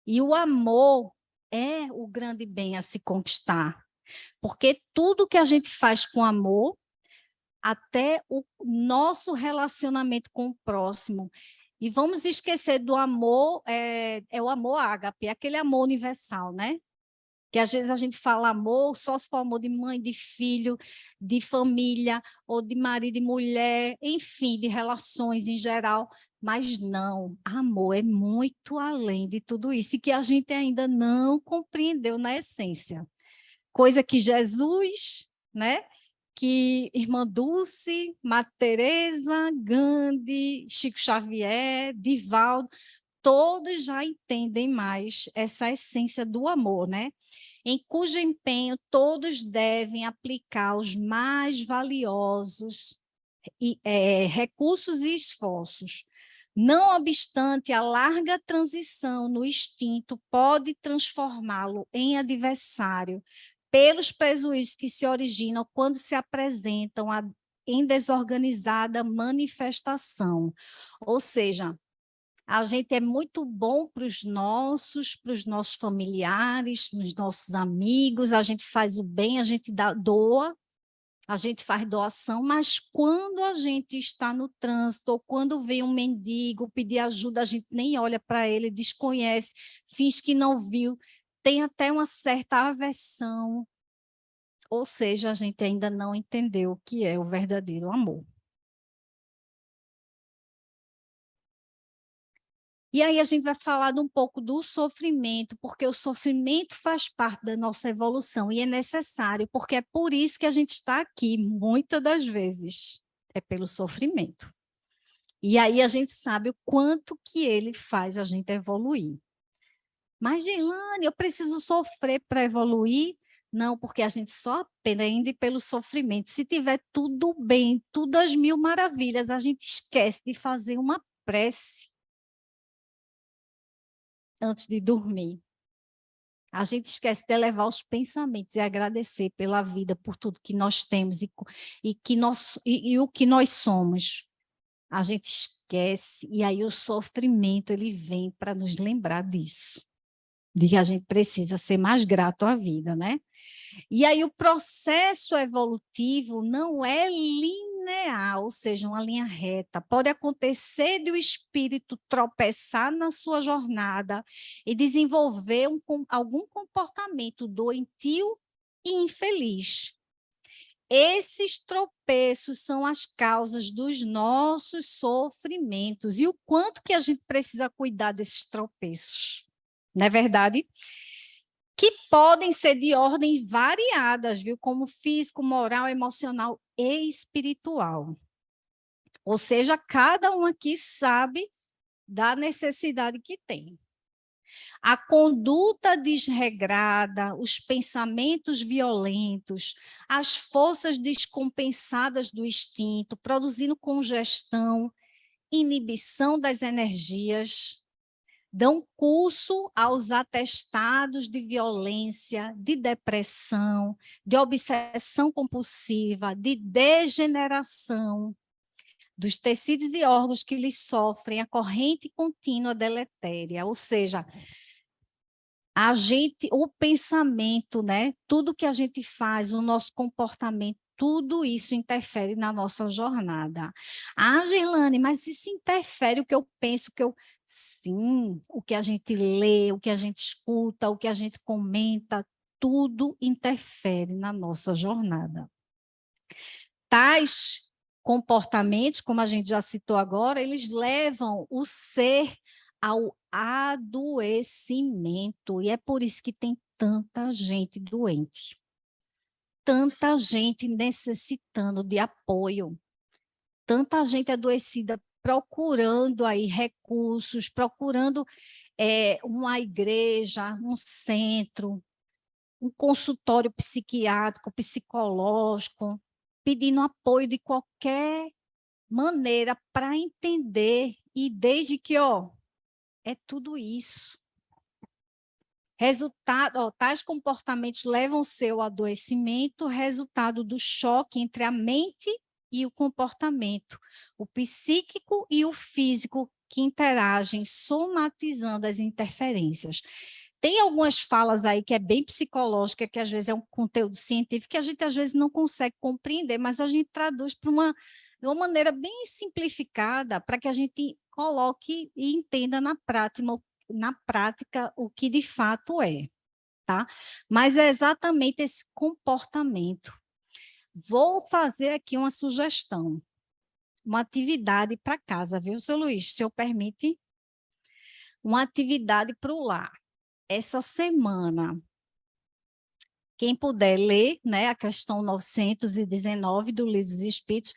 E o amor é o grande bem a se conquistar. Porque tudo que a gente faz com amor, até o nosso relacionamento com o próximo. E vamos esquecer do amor, é o amor ágape, aquele amor universal, né? Que às vezes a gente fala amor, só se for amor de mãe, de filho, de família, ou de marido e mulher, enfim, de relações em geral. Mas não, amor é muito além de tudo isso, e que a gente ainda não compreendeu na essência. Coisa que Jesus, né? Que Irmã Dulce, Madre Teresa, Gandhi, Chico Xavier, Divaldo, todos já entendem mais essa essência do amor, né? Em cujo empenho todos devem aplicar os mais valiosos recursos e esforços. Não obstante, a larga transição no instinto pode transformá-lo em adversário pelos prejuízos que se originam quando se apresentam em desorganizada manifestação. Ou seja, a gente é muito bom para os nossos familiares, para os nossos amigos, a gente faz o bem, a gente doa, a gente faz doação, mas quando a gente está no trânsito, ou quando vem um mendigo pedir ajuda, a gente nem olha para ele, desconhece, finge que não viu, tem até uma certa aversão, ou seja, a gente ainda não entendeu o que é o verdadeiro amor. E aí a gente vai falar um pouco do sofrimento, porque o sofrimento faz parte da nossa evolução e é necessário, porque é por isso que a gente está aqui, muitas das vezes, é pelo sofrimento. E aí a gente sabe o quanto que ele faz a gente evoluir. Mas, Geilane, eu preciso sofrer para evoluir? Não, porque a gente só aprende pelo sofrimento. Se tiver tudo bem, tudo às mil maravilhas, a gente esquece de fazer uma prece antes de dormir. A gente esquece de elevar os pensamentos e agradecer pela vida, por tudo que nós temos e o que nós somos. A gente esquece, e aí o sofrimento ele vem para nos lembrar disso, de que a gente precisa ser mais grato à vida, né? E aí o processo evolutivo não é linear, ou seja, uma linha reta. Pode acontecer de o espírito tropeçar na sua jornada e desenvolver algum comportamento doentio e infeliz. Esses tropeços são as causas dos nossos sofrimentos. E o quanto que a gente precisa cuidar desses tropeços, não é verdade? Que podem ser de ordens variadas, viu? Como físico, moral, emocional e espiritual. Ou seja, cada um aqui sabe da necessidade que tem. A conduta desregrada, os pensamentos violentos, as forças descompensadas do instinto, produzindo congestão, inibição das energias, dão curso aos atestados de violência, de depressão, de obsessão compulsiva, de degeneração dos tecidos e órgãos que lhes sofrem a corrente contínua deletéria, ou seja, o pensamento, né? Tudo que a gente faz, o nosso comportamento, tudo isso interfere na nossa jornada. Ah, Geilane, mas isso interfere o que eu penso, Sim, o que a gente lê, o que a gente escuta, o que a gente comenta, tudo interfere na nossa jornada. Tais comportamentos, como a gente já citou agora, eles levam o ser ao adoecimento, e é por isso que tem tanta gente doente, tanta gente necessitando de apoio, tanta gente adoecida procurando aí recursos, procurando uma igreja, um centro, um consultório psiquiátrico, psicológico, pedindo apoio de qualquer maneira para entender, e desde que, é tudo isso. Tais comportamentos levam seu adoecimento, resultado do choque entre a mente e o comportamento, o psíquico e o físico que interagem, somatizando as interferências. Tem algumas falas aí que é bem psicológica, que às vezes é um conteúdo científico que a gente às vezes não consegue compreender, mas a gente traduz de uma maneira bem simplificada para que a gente coloque e entenda na prática o que de fato é. tá? Mas é exatamente esse comportamento. Vou fazer aqui uma sugestão, uma atividade para casa, viu, seu Luiz? Se eu permite, uma atividade para o lar. Essa semana, quem puder ler, né, a questão 919 do Livro dos Espíritos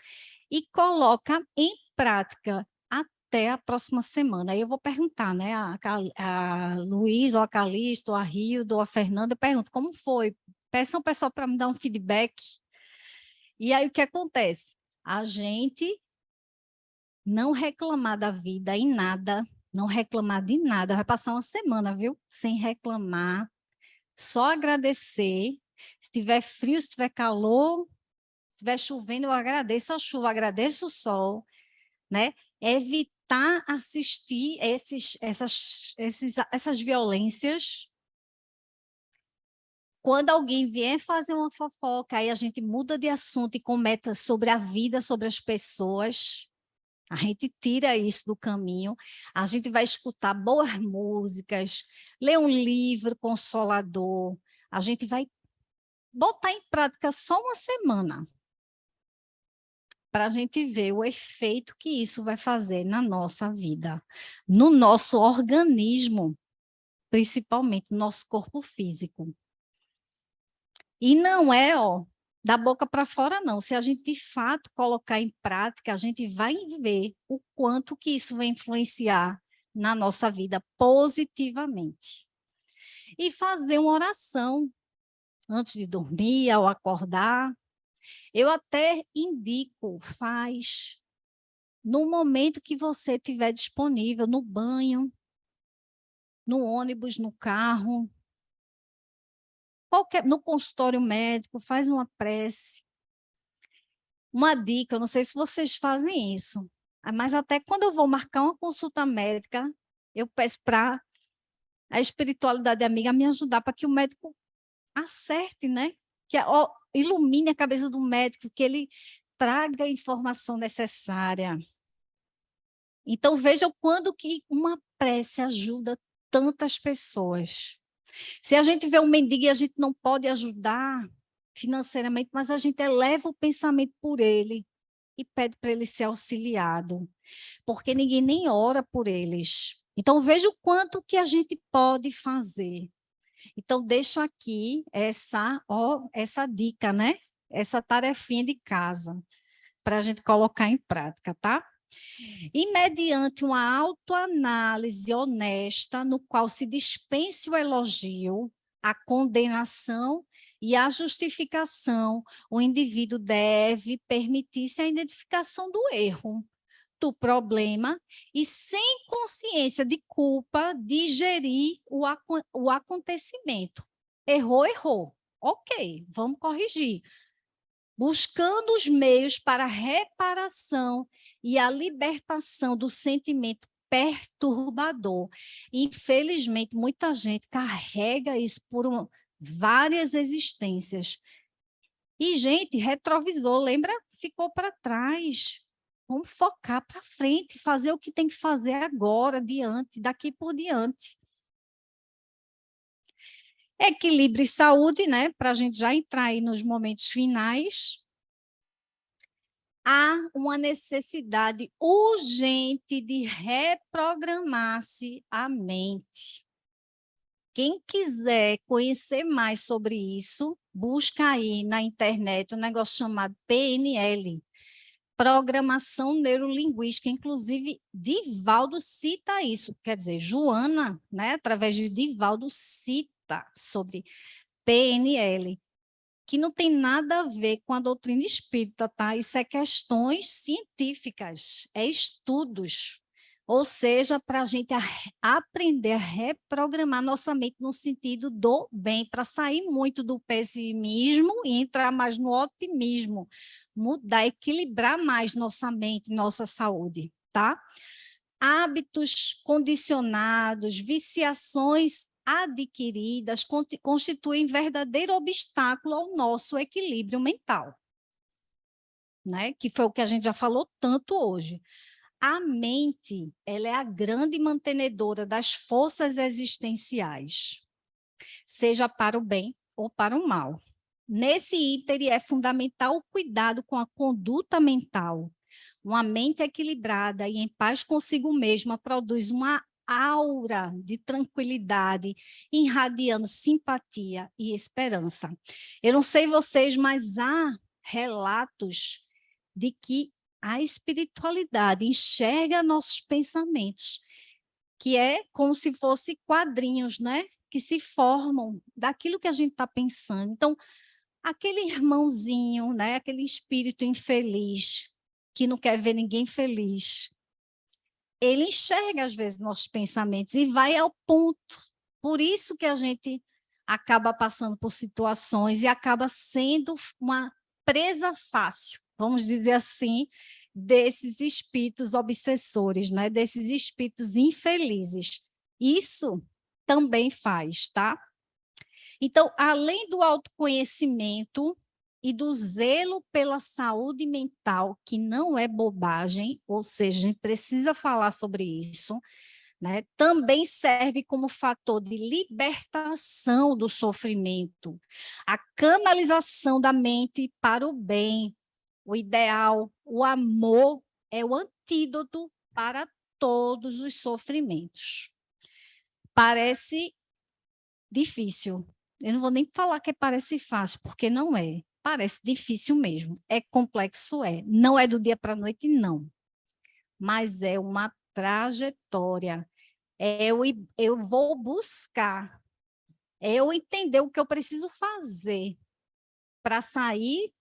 e coloca em prática até a próxima semana. Aí eu vou perguntar, né, a Luiz, ou a Calixto, ou a Rildo, ou a Fernanda, eu pergunto como foi. Peçam o pessoal para me dar um feedback. E aí o que acontece? A gente não reclamar da vida em nada, não reclamar de nada, vai passar uma semana, viu? Sem reclamar, só agradecer. Se tiver frio, se tiver calor, se estiver chovendo, eu agradeço a chuva, agradeço o sol, né? Evitar assistir essas violências. Quando alguém vier fazer uma fofoca, aí a gente muda de assunto e comenta sobre a vida, sobre as pessoas. A gente tira isso do caminho, a gente vai escutar boas músicas, ler um livro consolador, a gente vai botar em prática só uma semana, para a gente ver o efeito que isso vai fazer na nossa vida, no nosso organismo, principalmente no nosso corpo físico. E não é, da boca para fora, não. Se a gente, de fato, colocar em prática, a gente vai ver o quanto que isso vai influenciar na nossa vida positivamente. E fazer uma oração antes de dormir, ao acordar. Eu até indico, faz no momento que você estiver disponível, no banho, no ônibus, no carro, no consultório médico, faz uma prece. Uma dica, eu não sei se vocês fazem isso, mas até quando eu vou marcar uma consulta médica, eu peço para a espiritualidade amiga me ajudar para que o médico acerte, né? Que ilumine a cabeça do médico, que ele traga a informação necessária. Então, vejam quando que uma prece ajuda tantas pessoas. Se a gente vê um mendigo e a gente não pode ajudar financeiramente, mas a gente eleva o pensamento por ele e pede para ele ser auxiliado, porque ninguém nem ora por eles. Então, veja o quanto que a gente pode fazer. Então, deixo aqui essa dica, né? Essa tarefinha de casa, para a gente colocar em prática, tá? E mediante uma autoanálise honesta, no qual se dispense o elogio, a condenação e a justificação, o indivíduo deve permitir-se a identificação do erro, do problema, e sem consciência de culpa, digerir o acontecimento. Errou, errou. Ok, vamos corrigir. Buscando os meios para a reparação e a libertação do sentimento perturbador. Infelizmente, muita gente carrega isso por várias existências. E, gente, retrovisor, lembra? Ficou para trás. Vamos focar para frente, fazer o que tem que fazer agora, daqui por diante. Equilíbrio e saúde, né? Para a gente já entrar aí nos momentos finais. Há uma necessidade urgente de reprogramar-se a mente. Quem quiser conhecer mais sobre isso, busca aí na internet um negócio chamado PNL, Programação Neurolinguística. Inclusive, Divaldo cita isso, quer dizer, Joana, né, através de Divaldo, cita sobre PNL, que não tem nada a ver com a doutrina espírita, tá? Isso é questões científicas, é estudos. Ou seja, para a gente aprender a reprogramar nossa mente no sentido do bem, para sair muito do pessimismo e entrar mais no otimismo, mudar, equilibrar mais nossa mente, nossa saúde, tá? Hábitos condicionados, viciações adquiridas constituem verdadeiro obstáculo ao nosso equilíbrio mental, né? Que foi o que a gente já falou tanto hoje. A mente, ela é a grande mantenedora das forças existenciais. seja para o bem ou para o mal. Nesse íntere é fundamental o cuidado com a conduta mental. Uma mente equilibrada e em paz consigo mesma produz uma aura de tranquilidade, irradiando simpatia e esperança. Eu não sei vocês, mas há relatos de que a espiritualidade enxerga nossos pensamentos, que é como se fossem quadrinhos, né? Que se formam daquilo que a gente está pensando. Então, aquele irmãozinho, né? Aquele espírito infeliz, que não quer ver ninguém feliz, ele enxerga, às vezes, nossos pensamentos e vai ao ponto. Por isso que a gente acaba passando por situações e acaba sendo uma presa fácil, vamos dizer assim, desses espíritos obsessores, né? Desses espíritos infelizes. Isso também faz, tá? Então, além do autoconhecimento e do zelo pela saúde mental, que não é bobagem, ou seja, a gente precisa falar sobre isso, né? Também serve como fator de libertação do sofrimento, a canalização da mente para o bem, o ideal, o amor é o antídoto para todos os sofrimentos. Parece difícil. Eu não vou nem falar que parece fácil, porque não é. Parece difícil mesmo. É complexo, é. Não é do dia para a noite, não. Mas é uma trajetória. Eu vou buscar. É eu entender o que eu preciso fazer para sair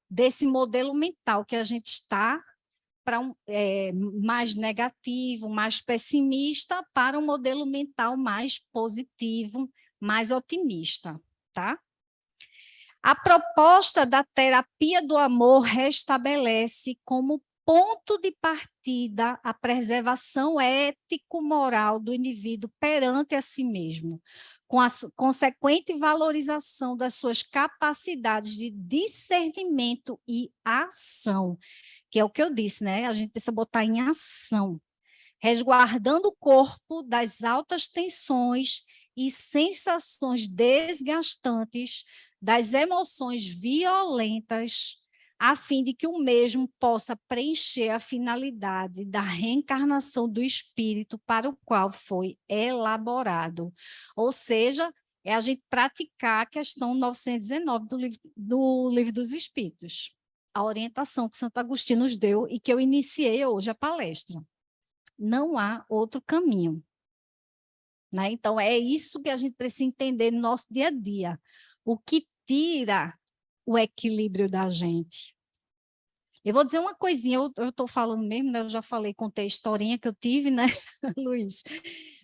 desse modelo mental que a gente está para mais negativo, mais pessimista, para um modelo mental mais positivo, mais otimista, tá? A proposta da terapia do amor restabelece como ponto de partida a preservação ético-moral do indivíduo perante a si mesmo, com a consequente valorização das suas capacidades de discernimento e ação, que é o que eu disse, né? A gente precisa botar em ação, resguardando o corpo das altas tensões e sensações desgastantes, das emoções violentas, a fim de que o mesmo possa preencher a finalidade da reencarnação do espírito para o qual foi elaborado. Ou seja, é a gente praticar a questão 919 do Livro dos Espíritos, a orientação que Santo Agostinho nos deu e que eu iniciei hoje a palestra. Não há outro caminho. Né? Então, é isso que a gente precisa entender no nosso dia a dia. O que tira o equilíbrio da gente. Eu vou dizer uma coisinha, eu estou falando mesmo, né? Eu já falei, contei a historinha que eu tive, né, Luiz?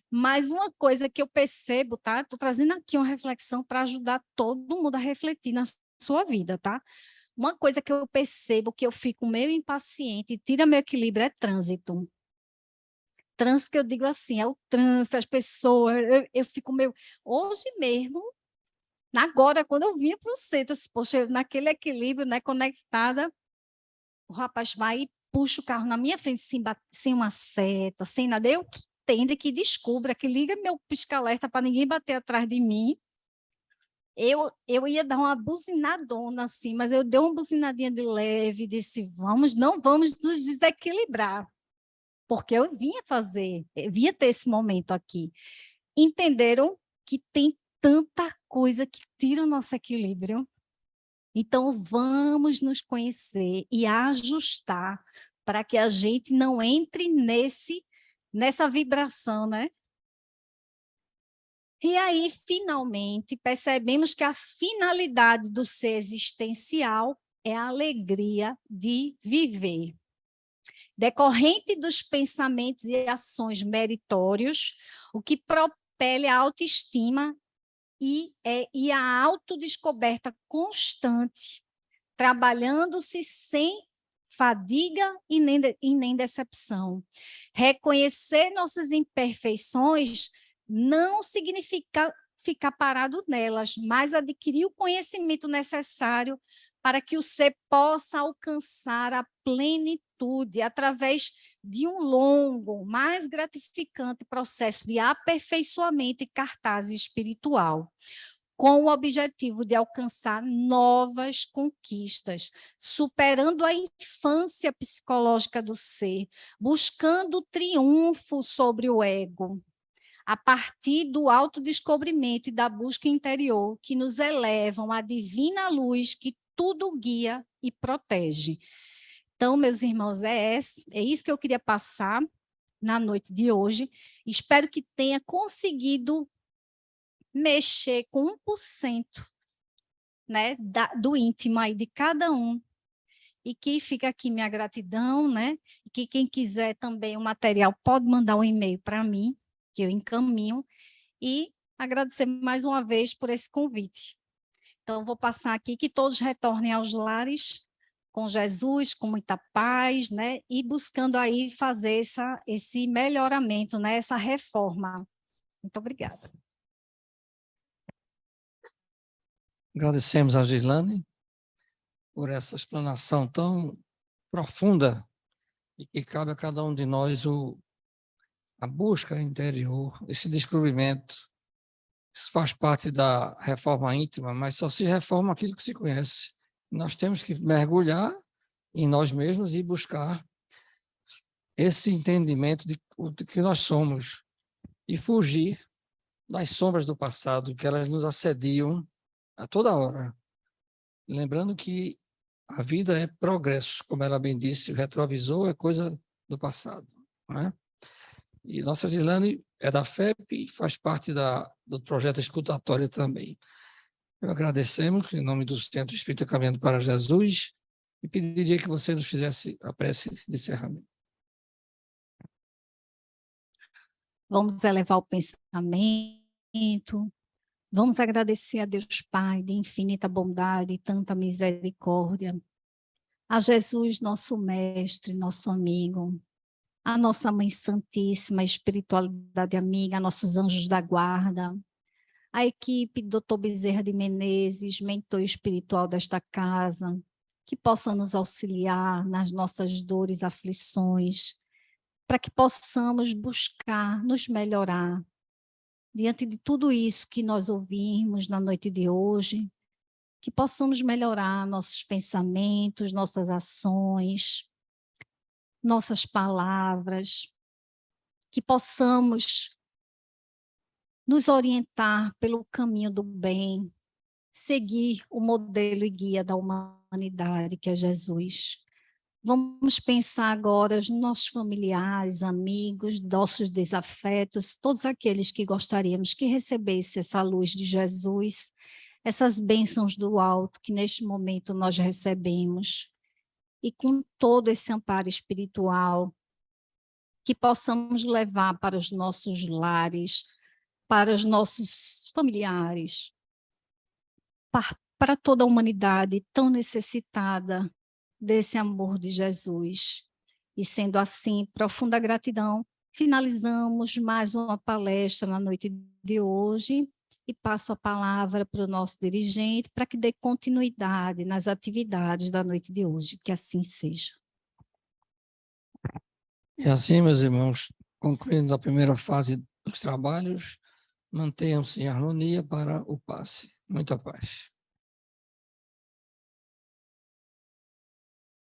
Mas uma coisa que eu percebo, tá? Estou trazendo aqui uma reflexão para ajudar todo mundo a refletir na sua vida, tá? Uma coisa que eu percebo que eu fico meio impaciente e tira meu equilíbrio é trânsito. Trânsito que eu digo assim, é o trânsito, as pessoas, eu fico meio... Hoje mesmo, agora, quando eu vinha para o centro, poxa, naquele equilíbrio, né, conectada, o rapaz vai e puxa o carro na minha frente, sem uma seta, sem nada. Eu que entendo, que descubra, que liga meu pisca-alerta para ninguém bater atrás de mim. Eu ia dar uma buzinadona assim, mas eu dei uma buzinadinha de leve, disse, não vamos nos desequilibrar, porque eu vinha ter esse momento aqui. Entenderam que tem tanta coisa que tira o nosso equilíbrio? Então, vamos nos conhecer e ajustar para que a gente não entre nessa vibração, né? E aí, finalmente, percebemos que a finalidade do ser existencial é a alegria de viver. Decorrente dos pensamentos e ações meritórios, o que propele a autoestima e a autodescoberta constante, trabalhando-se sem fadiga e nem decepção. Reconhecer nossas imperfeições não significa ficar parado nelas, mas adquirir o conhecimento necessário para que o ser possa alcançar a plenitude através de um longo, mais gratificante processo de aperfeiçoamento e cartaz espiritual, com o objetivo de alcançar novas conquistas, superando a infância psicológica do ser, buscando o triunfo sobre o ego, a partir do autodescobrimento e da busca interior que nos elevam à divina luz que tudo guia e protege. Então, meus irmãos, é isso que eu queria passar na noite de hoje. Espero que tenha conseguido mexer com 1%, né, do íntimo aí de cada um. E que fica aqui minha gratidão, né? E que quem quiser também o material pode mandar um e-mail para mim, que eu encaminho. E agradecer mais uma vez por esse convite. Então, vou passar aqui que todos retornem aos lares com Jesus, com muita paz, né? E buscando aí fazer esse melhoramento, né? Essa reforma. Muito obrigada. Agradecemos a Gislane por essa explanação tão profunda e que cabe a cada um de nós a busca interior, esse descobrimento. Isso faz parte da reforma íntima, mas só se reforma aquilo que se conhece. Nós temos que mergulhar em nós mesmos e buscar esse entendimento de que nós somos e fugir das sombras do passado, que elas nos assediam a toda hora. Lembrando que a vida é progresso, como ela bem disse, o retrovisor é coisa do passado, não é? E nossa Gislane é da FEP e faz parte do projeto escutatório também. Eu agradecemos, em nome do Centro Espírita Caminhando para Jesus, e pediria que você nos fizesse a prece de encerramento. Vamos elevar o pensamento, vamos agradecer a Deus Pai de infinita bondade e tanta misericórdia, a Jesus, nosso mestre, nosso amigo, a nossa Mãe Santíssima, a espiritualidade amiga, nossos anjos da guarda, a equipe do Dr. Bezerra de Menezes, mentor espiritual desta casa, que possa nos auxiliar nas nossas dores, aflições, para que possamos buscar nos melhorar. Diante de tudo isso que nós ouvimos na noite de hoje, que possamos melhorar nossos pensamentos, nossas ações, nossas palavras, que possamos nos orientar pelo caminho do bem, seguir o modelo e guia da humanidade, que é Jesus. Vamos pensar agora nos nossos familiares, amigos, nossos desafetos, todos aqueles que gostaríamos que recebesse essa luz de Jesus, essas bênçãos do alto que neste momento nós recebemos. E com todo esse amparo espiritual, que possamos levar para os nossos lares, para os nossos familiares, para toda a humanidade tão necessitada desse amor de Jesus. E sendo assim, profunda gratidão, finalizamos mais uma palestra na noite de hoje e passo a palavra para o nosso dirigente para que dê continuidade nas atividades da noite de hoje, que assim seja. E assim, meus irmãos, concluindo a primeira fase dos trabalhos, mantenham-se em harmonia para o passe. Muita paz.